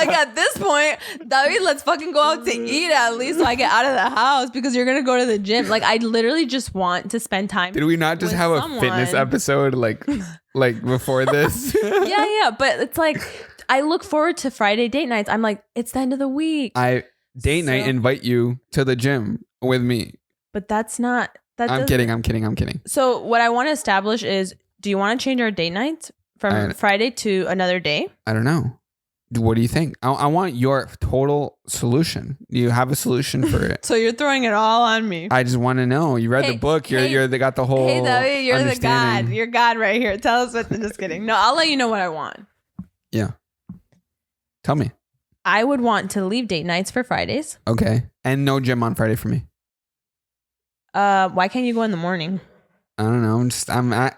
at this point, David, let's fucking go out to eat at least so I get out of the house because you're gonna go to the gym. Like I literally just want to spend time. Did we not just have a fitness episode like before this? Yeah. But it's like I look forward to Friday date nights. I'm like, it's the end of the week. Date night invite you to the gym with me. But that's not I'm kidding. So what I want to establish is, do you want to change our date nights from Friday to another day? I don't know. What do you think? I want your total solution. Do you have a solution for it? So you're throwing it all on me. I just want to know. You read the book. They got the whole. Hey, David, you're the God. You're God right here. Tell us what. Just kidding. No, I'll let you know what I want. Yeah. Tell me. I would want to leave date nights for Fridays. Okay. And no gym on Friday for me. Why can't you go in the morning? I don't know.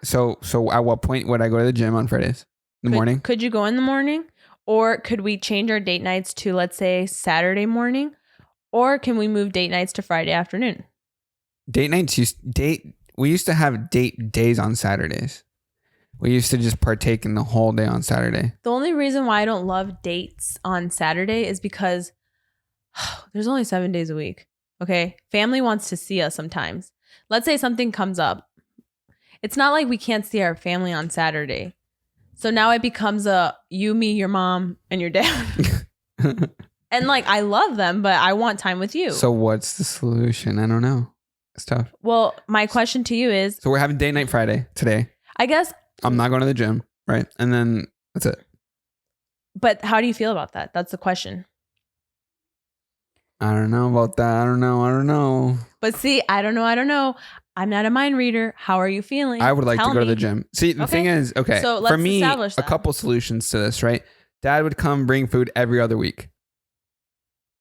So at what point would I go to the gym on Fridays? In the morning? Could you go in the morning? Or could we change our date nights to, let's say, Saturday morning? Or can we move date nights to Friday afternoon? Date nights we used to have date days on Saturdays. We used to just partake in the whole day on Saturday. The only reason why I don't love dates on Saturday is because there's only 7 days a week. Okay. Family wants to see us sometimes. Let's say something comes up. It's not like we can't see our family on Saturday. So now it becomes you, me, your mom, and your dad. And like, I love them, but I want time with you. So what's the solution? I don't know. It's tough. Well, my question to you is. So we're having date night Friday today. I guess. I'm not going to the gym. Right. And then that's it. But how do you feel about that? That's the question. I don't know about that. I don't know. But see, I don't know. I'm not a mind reader. How are you feeling? I would like to go to the gym. See, the thing is, okay, so let's for me, establish that. A couple solutions to this, right? Dad would come bring food every other week.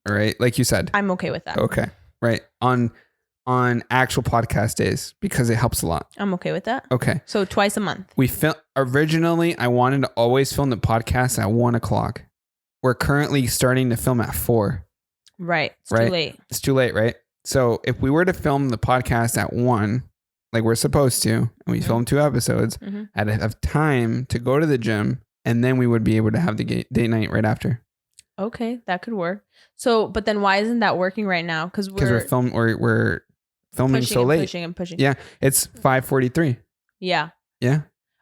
All right. Like you said. I'm okay with that. Okay. Right. On actual podcast days because it helps a lot. I'm okay with that. Okay. So twice a month. Originally, I wanted to always film the podcast at 1:00. We're currently starting to film at 4. Right. It's right? too late. It's too late, right? So if we were to film the podcast at 1, like we're supposed to, and we film 2 episodes, I'd have time to go to the gym, and then we would be able to have the date night right after. Okay, that could work. So, but then why isn't that working right now? Because we're filming so late. Pushing. Yeah, it's 5:43. Yeah. Yeah.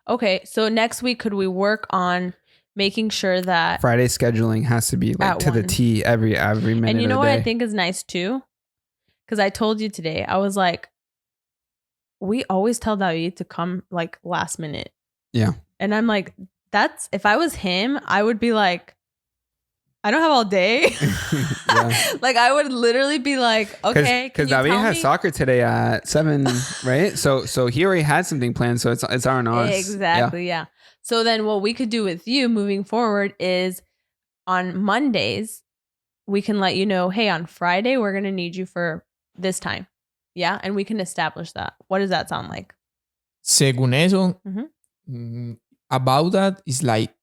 Okay, so next week could we work on making sure that Friday scheduling has to be like to the T every minute of the day. And you know what I think is nice too? Because I told you today, I was like, we always tell David to come like last minute. Yeah. And I'm like, if I was him, I would be like, I don't have all day. Like I would literally be like, okay. Because David has soccer today at 7, right? So he already had something planned. So it's on us. Exactly. Yeah. So then what we could do with you moving forward is on Mondays, we can let you know, hey, on Friday, we're going to need you for this time. Yeah. And we can establish that. What does that sound like? Según eso, about that is like,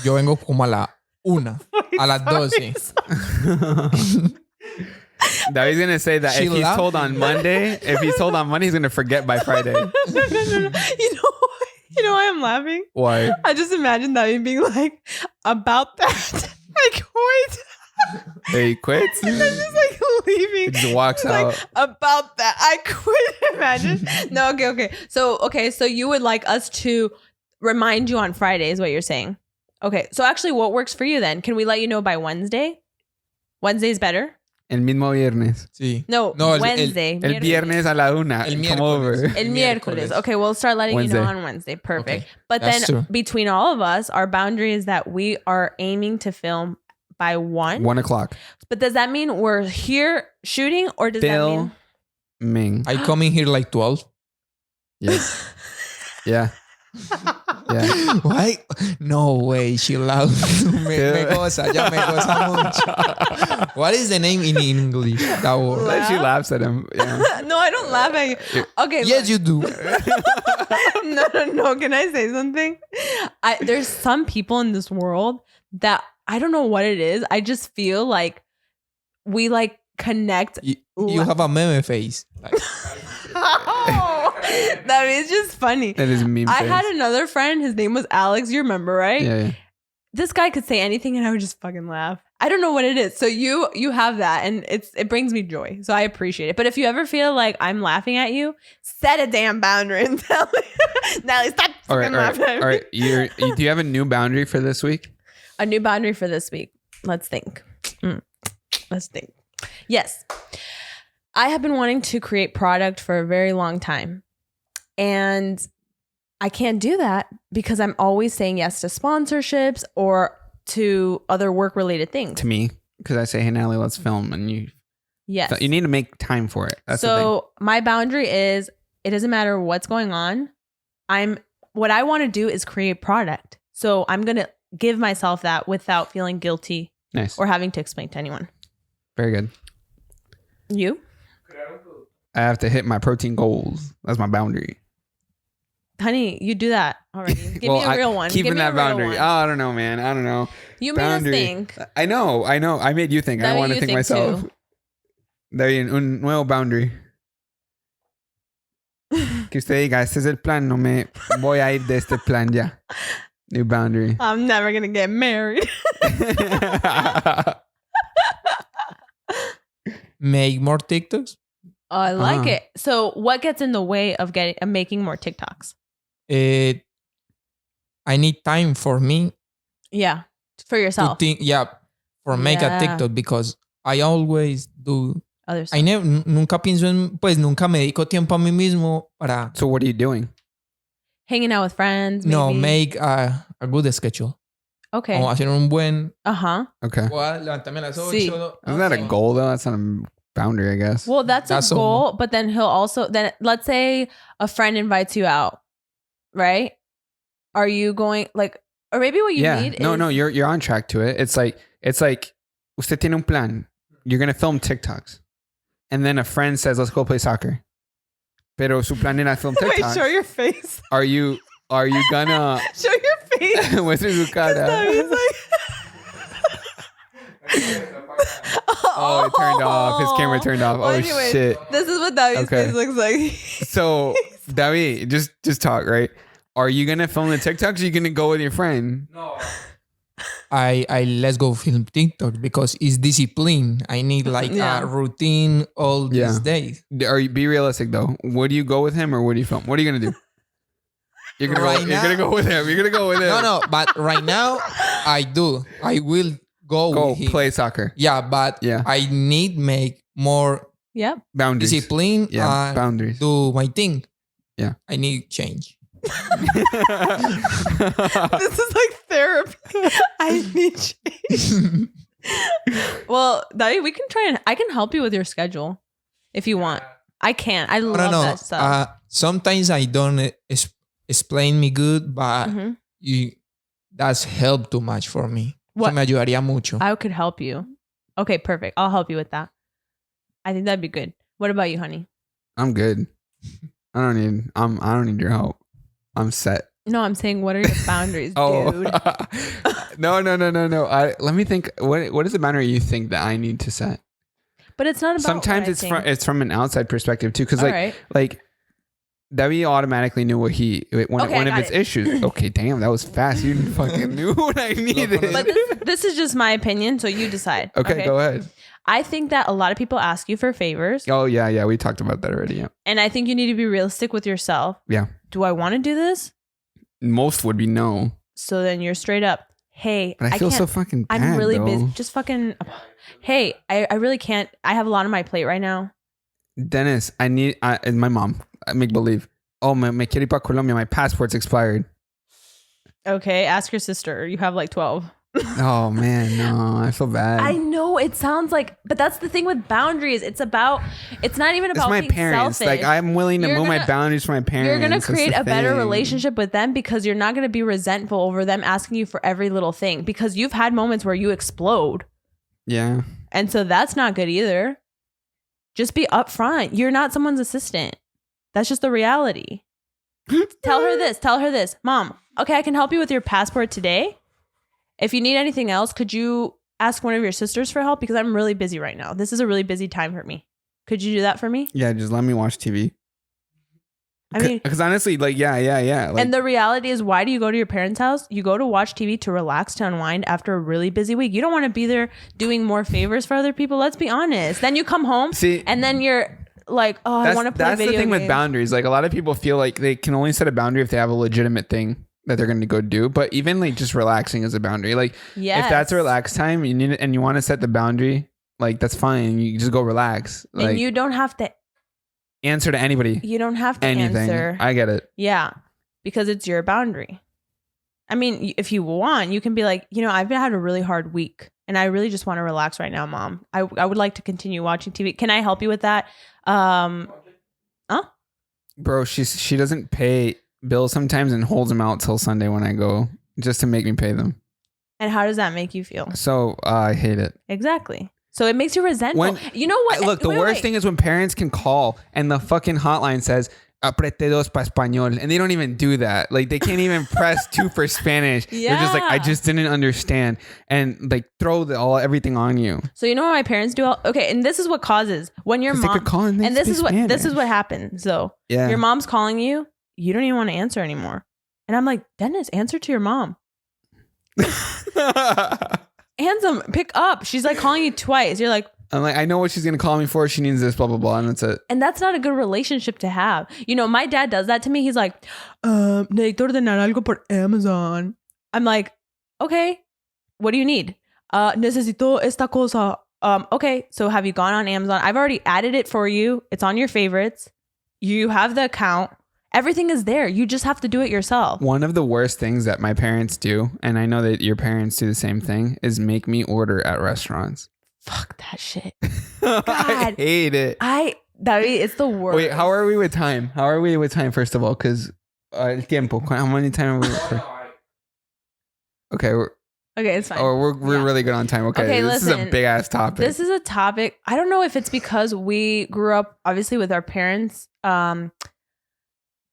yo vengo como a la 1, a las 12. David's going to say that if he's told on Monday, he's going to forget by Friday. No. You know why I'm laughing? Why? I just imagine David being like, about that. I quit. He quits? And then just like leaving. He just walks out. Like, about that. I quit. Imagine. No, okay. So you would like us to remind you on Friday is what you're saying. Okay. So actually what works for you then? Can we let you know by Wednesday? Wednesday's better? El mismo viernes. Sí. No, Wednesday. El viernes a la 1. Come over. El miércoles. Okay, we'll start letting you know on Wednesday. Perfect. Okay. But then between all of us, our boundary is that we are aiming to film by 1. 1:00. But does that mean we're here shooting or does that mean... Ming. I come in here like 12. Yes. Yeah. Yeah. Why? No way. She loves me goza. Ya me goza mucho. What is the name in English? That word. Laugh? She laughs at him. Yeah. No, I don't laugh at you. Okay. Yes, you do. No. Can I say something? There's some people in this world that I don't know what it is. I just feel like we like connect. You have a meme face. Like, Oh, that is just funny. That is a meme I face. had another friend. His name was Alex. You remember, right? Yeah. This guy could say anything, and I would just fucking laugh. I don't know what it is. So you have that, and it brings me joy. So I appreciate it. But if you ever feel like I'm laughing at you, set a damn boundary and tell me, Natalie, stop fucking laughing at me. All right. Do you have a new boundary for this week? A new boundary for this week. Let's think. Let's think. Yes. I have been wanting to create product for a very long time. And I can't do that because I'm always saying yes to sponsorships or to other work-related things. To me, because I say, hey, Natalie, let's film. And you need to make time for it. That's the thing. My boundary is, it doesn't matter what's going on. What I want to do is create product. So I'm going to give myself that without feeling guilty or having to explain to anyone. Very good. You? I have to hit my protein goals. That's my boundary. Honey, you do that already. Give me a real one. Keeping Give me that a real boundary. one. Oh, I don't know, man. I don't know. You made us think. I know. I made you think. I want to think myself. David, un nuevo boundary. Que usted diga, este es el plan. No me voy a ir de este plan ya. New boundary. I'm never going to get married. make more TikToks. Oh, I like it. So what gets in the way of making more TikToks? I need time for me. Yeah. For yourself. To think, make a TikTok because I always do. Other stuff. I nunca pienso en, pues nunca me dedico tiempo a mí mismo para. So what are you doing? Hanging out with friends. Maybe. No, make a good schedule. Okay. Como hacer un buen. Okay. Levantarme a las 8. Sí. Isn't that a goal though? That's not a boundary, I guess. Well, that's a goal, but then he'll also let's say a friend invites you out, right? Are you going or maybe what you need is... No, you're on track to it. It's like usted tiene un plan. You're going to film TikToks. And then a friend says, let's go play soccer. Pero su plan era film TikToks. Wait, show your face. Are you gonna show your face? Muestre su cara. Oh, it turned off. His camera turned off. Well, oh, anyway, shit. This is what David's face looks like. So, David, just talk, right? Are you going to film the TikToks or are you going to go with your friend? No. I let's go film TikTok because it's discipline. I need a routine all these days. Be realistic though. Would you go with him or would you film? What are you going to do? You're gonna go with him. You're gonna go with him. No. But right now, I do. I will go with him. Play soccer. Yeah, but I need make more boundaries, discipline. Boundaries. Do my thing. Yeah, I need change. This is like therapy. I need change. Well, David, we can try and I can help you with your schedule if you want. I can. I love that stuff. Sometimes I don't explain me good, but that's help too much for me. What? Me ayudaría mucho. I could help you. Okay, perfect. I'll help you with that. I think that'd be good. What about you, honey? I'm good. I don't need your help. I'm set. No, I'm saying, what are your boundaries, dude? No. Let me think. What is the boundary you think that I need to set? But it's not about. Sometimes it's from an outside perspective too, because like Debbie automatically knew what one of his issues. Okay, damn, that was fast. You fucking knew what I needed. But this is just my opinion, so you decide. Okay, go ahead. I think that a lot of people ask you for favors. Oh yeah, we talked about that already. Yeah. And I think you need to be realistic with yourself. Yeah. Do I want to do this? Most would be no. So then you're straight up, hey, but I feel so fucking bad, I'm really though. busy. Just fucking, hey, I really can't. I have a lot on my plate right now. Dennis, my mom, I make believe. Oh, me quiero ir para Colombia. My passport's expired. Okay, ask your sister. You have like 12. Oh man, no, I feel bad. I know it sounds like, but that's the thing with boundaries. It's not even about it's my being parents. selfish. Like I'm willing to move my boundaries for my parents. You're gonna That's the create a better thing. relationship with them because you're not gonna be resentful over them asking you for every little thing, because you've had moments where you explode. Yeah. And so that's not good either. Just be upfront. You're not someone's assistant. That's just the reality. Tell her this. Mom, okay, I can help you with your passport today. If you need anything else, could you ask one of your sisters for help? Because I'm really busy right now. This is a really busy time for me. Could you do that for me? Yeah, just let me watch TV. I mean, because honestly, like, yeah. Like, and the reality is, why do you go to your parents' house? You go to watch TV to relax, to unwind after a really busy week. You don't want to be there doing more favors for other people. Let's be honest. Then you come home and then you're like, oh, I want to play video games. That's the thing with boundaries. Like a lot of people feel like they can only set a boundary if they have a legitimate thing that they're going to go do. But even like just relaxing is a boundary. Like if that's a relax time, you need it and you want to set the boundary, like that's fine. You just go relax. Like, and you don't have to answer to anybody. You don't have to anything. answer. I get it. Yeah, because it's your boundary. I mean, if you want, you can be like, I've had a really hard week and I really just want to relax right now, Mom. I would like to continue watching TV. Can I help you with that? Bro, she doesn't pay bills sometimes and holds them out till Sunday when I go just to make me pay them. And how does that make you feel? So I hate it. Exactly. So it makes you resentful. You know what? Look, the worst thing is when parents can call and the fucking hotline says, aprete dos pa español. And they don't even do that. Like they can't even press 2 for Spanish. Yeah. They're just like, I just didn't understand. And like throw everything on you. So you know what my parents do? Okay. And this is what causes when your mom, and this is what happens. So your mom's calling you. You don't even want to answer anymore. And I'm like, Dennis, answer to your mom. Handsome, pick up. She's like calling you twice. You're like, I'm like, I know what she's going to call me for. She needs this, blah, blah, blah. And that's it. And that's not a good relationship to have. My dad does that to me. He's like, necesito ordenar algo por Amazon. I'm like, okay, what do you need? Necesito esta cosa. Okay, so have you gone on Amazon? I've already added it for you. It's on your favorites. You have the account. Everything is there. You just have to do it yourself. One of the worst things that my parents do, and I know that your parents do the same thing, is make me order at restaurants. Fuck that shit. God. I hate it. David, it's the worst. Wait, how are we with time? First of all? Because el tiempo. How many time are we? Okay. Okay, it's fine. Oh, we're really good on time. Okay, this listen, is a big ass topic. This is a topic. I don't know if it's because we grew up obviously with our parents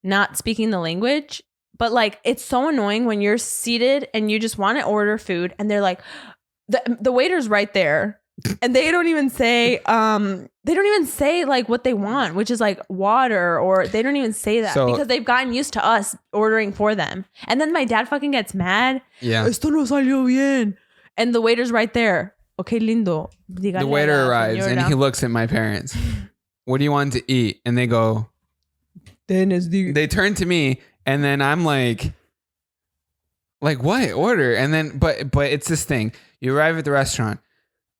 not speaking the language, but like it's so annoying when you're seated and you just want to order food and they're like, the waiter's right there. And they don't even say like what they want, which is like water, or they don't even say that because they've gotten used to us ordering for them. And then my dad fucking gets mad. Yeah. Esto no salió bien. And the waiter's right there. Okay, lindo. The waiter arrives and he looks at my parents. What do you want to eat? And they go, they turn to me and then I'm like what? Order. And then, but it's this thing. You arrive at the restaurant.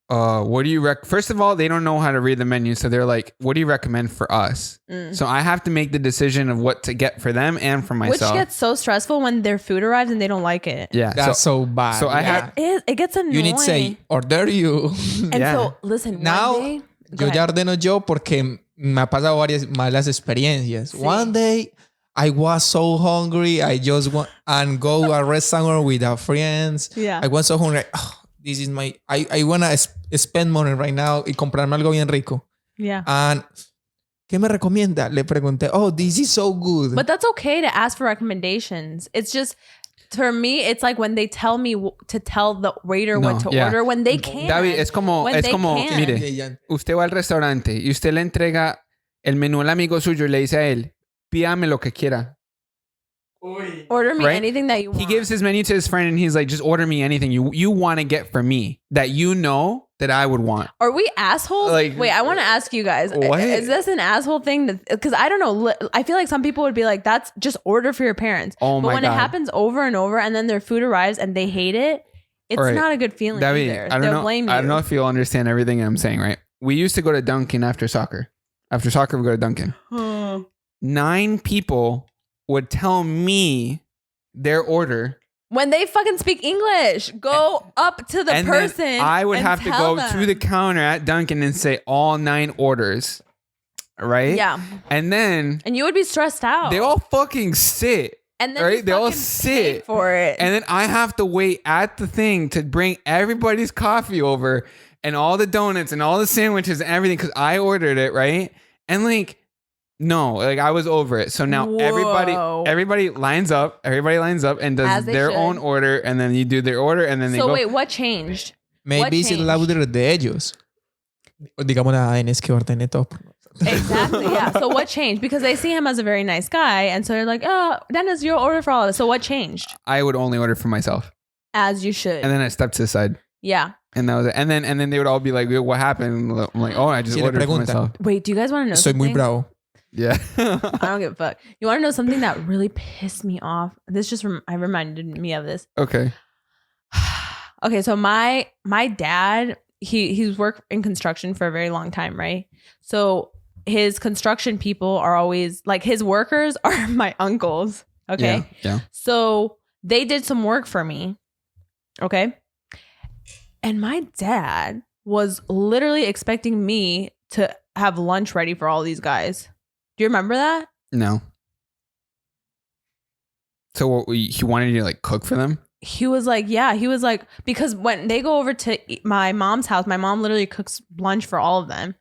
What do you first of all, they don't know how to read the menu, so they're like, what do you recommend for us? So I have to make the decision of what to get for them and for myself, which gets so stressful when their food arrives and they don't like it. Yeah, that's so bad. So I have it gets annoying. You need to say order you. And so listen, now one day, yo ya ordeno yo porque me ha pasado varias malas experiencias. Sí. One day I was so hungry, I just want and go to a restaurant with our friends. Yeah, I was so hungry. Oh, this is my I wanna spend money right now y comprarme algo bien rico. Yeah. And ¿qué me recomienda? Le pregunté, oh, this is so good. But that's okay to ask for recommendations. It's just, for me, it's like when they tell me to tell the waiter what to order, when they can't. David, es como, mire, usted va al restaurante y usted le entrega el menú al amigo suyo y le dice a él, pídame lo que quiera. Order me anything that you want. He gives his menu to his friend and he's like, just order me anything you want to get for me that you know that I would want. Are we assholes? Like, wait, I want to ask you guys. What? Is this an asshole thing? Because I don't know. I feel like some people would be like, that's just order for your parents. Oh my God. But when it happens over and over and then their food arrives and they hate it, it's not a good feeling either. They'll blame you. I don't know if you'll understand everything I'm saying, right? We used to go to Dunkin' after soccer. After soccer, we go to Dunkin'. 9 people would tell me their order When they fucking speak English, go up to the and person. Then I would have to go them. to the counter at Dunkin' and say all 9 orders. Right? Yeah. And you would be stressed out. they all fucking sit. And then right? They all pay sit for it. And then I have to wait at the thing to bring everybody's coffee over and all the donuts and all the sandwiches and everything because I ordered it, right? And like, no, like I was over it. So now everybody lines up and does their own order, and then you do their order, and then they go. So wait, what changed? Maybe it's louder de ellos. Digamos la N es que ordene todo. Exactly, yeah. So what changed? Because they see him as a very nice guy, and so they're like, "Oh, Dennis, your order for all of us." So what changed? I would only order for myself, as you should. And then I stepped to the side. Yeah. And that was it. And then they would all be like, "What happened?" I'm like, "Oh, I just ordered for myself." Wait, do you guys want to know? Soy muy bravo. Yeah. I don't give a fuck. You want to know something that really pissed me off? This just I reminded me of this. Okay. Okay, so my dad, he's worked in construction for a very long time, right? So his construction people are always like his workers are my uncles. Okay. Yeah. So they did some work for me. Okay. And my dad was literally expecting me to have lunch ready for all these guys. Do you remember that? No. So what, he wanted you to like cook for them? He was like, yeah. He was like, because when they go over to my mom's house, my mom literally cooks lunch for all of them.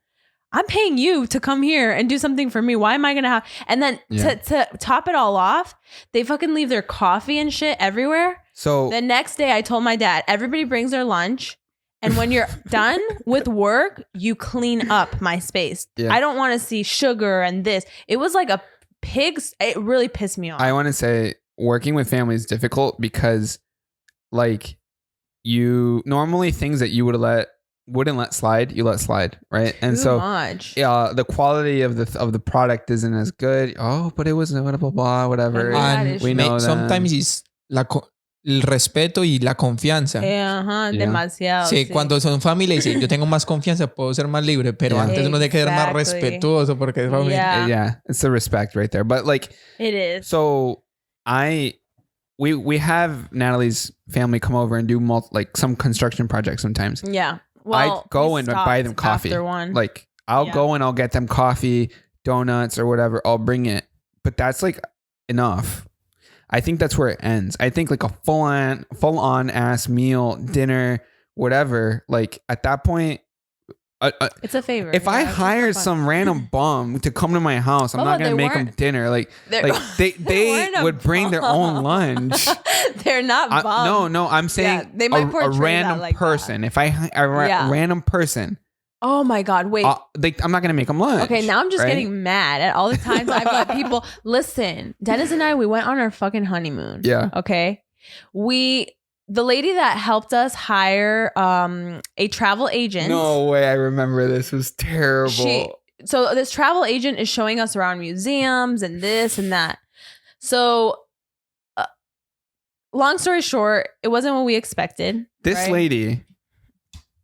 I'm paying you to come here and do something for me. Why am I going to have... And then to top it all off, they fucking leave their coffee and shit everywhere. So the next day I told my dad, everybody brings their lunch. And when you're done with work, you clean up my space. Yeah. I don't want to see sugar and this. It was like a pig's... It really pissed me off. I want to say working with family is difficult because like you... Normally things that you wouldn't let slide, you let slide, right? And so the quality of the product isn't as good. Oh, but it was blah blah blah whatever. And we know sometimes it's el respeto y la confianza. Demasiado. Sí, cuando son familia y yo tengo más confianza, puedo ser más libre, pero antes uno tiene que ser más respetuoso porque es familia. Yeah, it's the respect right there. But like it is. So we have Natalie's family come over and do some construction projects sometimes. Yeah. Well, I go and buy them coffee. Like I'll go and I'll get them coffee, donuts or whatever. I'll bring it. But that's like enough. I think that's where it ends. I think like a full on ass meal, dinner, whatever. Like at that point, it's a favor. If I hired some random bum to come to my house, I'm not gonna make them dinner. Like they would bring their own lunch. They're not bums. No. I'm saying they might a random person. If I a random person. Oh my God! Wait, I'm not gonna make them lunch. Okay, now I'm just getting mad at all the times I've got people. Listen, Dennis and I, we went on our fucking honeymoon. Yeah. Okay. The lady that helped us hire a travel agent. No way, I remember this. It was terrible. So this travel agent is showing us around museums and this and that. So long story short, it wasn't what we expected. This lady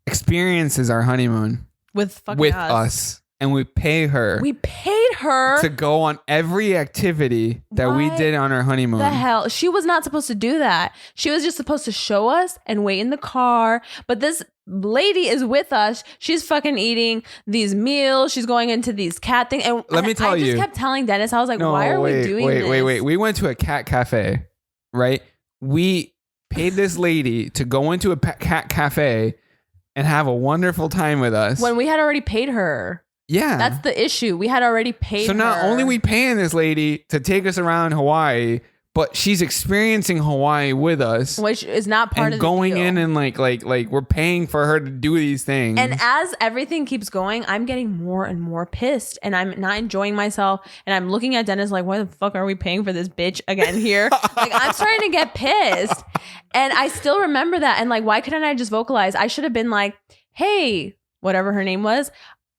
experiences our honeymoon with us. And we pay her. We paid her to go on every activity that we did on our honeymoon. The hell? She was not supposed to do that. She was just supposed to show us and wait in the car. But this lady is with us. She's fucking eating these meals. She's going into these cat things. And let me tell you. I just kept telling Dennis, I was like, why are we doing this? Wait. We went to a cat cafe, right? We paid this lady to go into a cat cafe and have a wonderful time with us. When we had already paid her. Yeah. That's the issue. We had already paid her. So not only we paying this lady to take us around Hawaii, but she's experiencing Hawaii with us. Which is not part of the going deal. in and like we're paying for her to do these things. And as everything keeps going, I'm getting more and more pissed and I'm not enjoying myself. And I'm looking at Dennis like, why the fuck are we paying for this bitch again here? Like I'm starting to get pissed. And I still remember that. And like, why couldn't I just vocalize? I should have been like, hey, whatever her name was,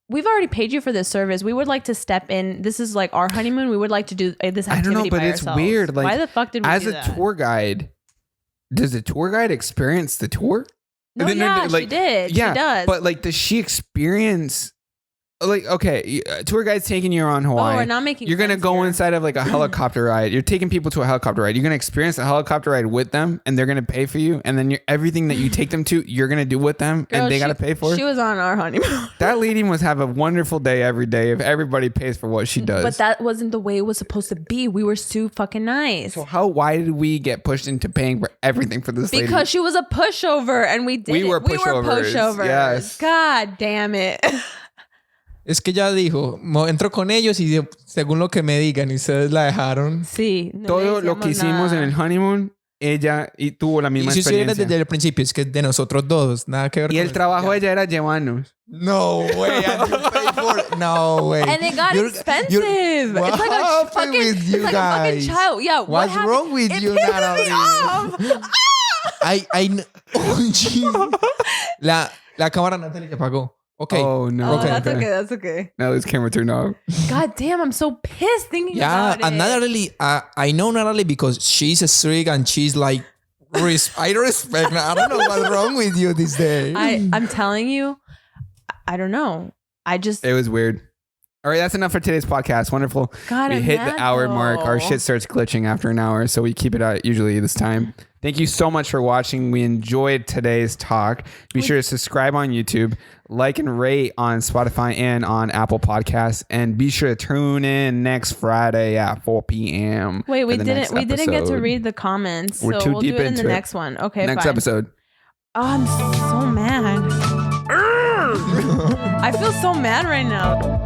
we've already paid you for this service. We would like to step in. This is like our honeymoon. We would like to do this activity by ourselves. I don't know, but it's weird. Like, why the fuck did we do that? As a tour guide, does the tour guide experience the tour? No, she did. Yeah, she does. But like, does she experience like, okay, tour guide's taking you around Hawaii. Oh, we're not making You're going to go inside of like a helicopter ride. You're taking people to a helicopter ride. You're going to experience a helicopter ride with them and they're going to pay for you. And then everything that you take them to, you're going to do with them. Girl, and they got to pay for it. She was on our honeymoon. That lady must have a wonderful day every day if everybody pays for what she does. But that wasn't the way it was supposed to be. We were too fucking nice. So why did we get pushed into paying for everything for this lady? Because she was a pushover and we did. We were pushovers. Yes. God damn it. Es que ella dijo, entro con ellos y según lo que me digan y ustedes la dejaron. Sí. No todo lo que hicimos en el honeymoon, ella tuvo la misma experiencia. Y si experiencia. desde el principio, es que de nosotros dos, nada que ver y con el trabajo de ella era llevarnos. No way, and you pay for it. No way. And it got expensive. It's like a fucking, with you it's like guys? a fucking child. Yeah, What's wrong with you, Natalie? Oh, gee. La cámara Natalie se apagó. Okay. Oh no. Okay. That's okay. Natalie's camera turned off. God damn, I'm so pissed thinking about it. Yeah, and Natalie, I know Natalie because she's a strict and she's like, I respect her. I don't know what's wrong with you this day. I'm telling you, I don't know. It was weird. All right, that's enough for today's podcast. Wonderful. God, we hit the hour mark. Our shit starts glitching after an hour, so we keep it out usually this time. Thank you so much for watching. We enjoyed today's talk. Be sure to subscribe on YouTube, like and rate on Spotify and on Apple Podcasts, and be sure to tune in next Friday at 4 p.m. Wait, we didn't get to read the comments, so we'll do it in the next one. Okay, next fine. episode. Oh, I'm so mad. I feel so mad right now.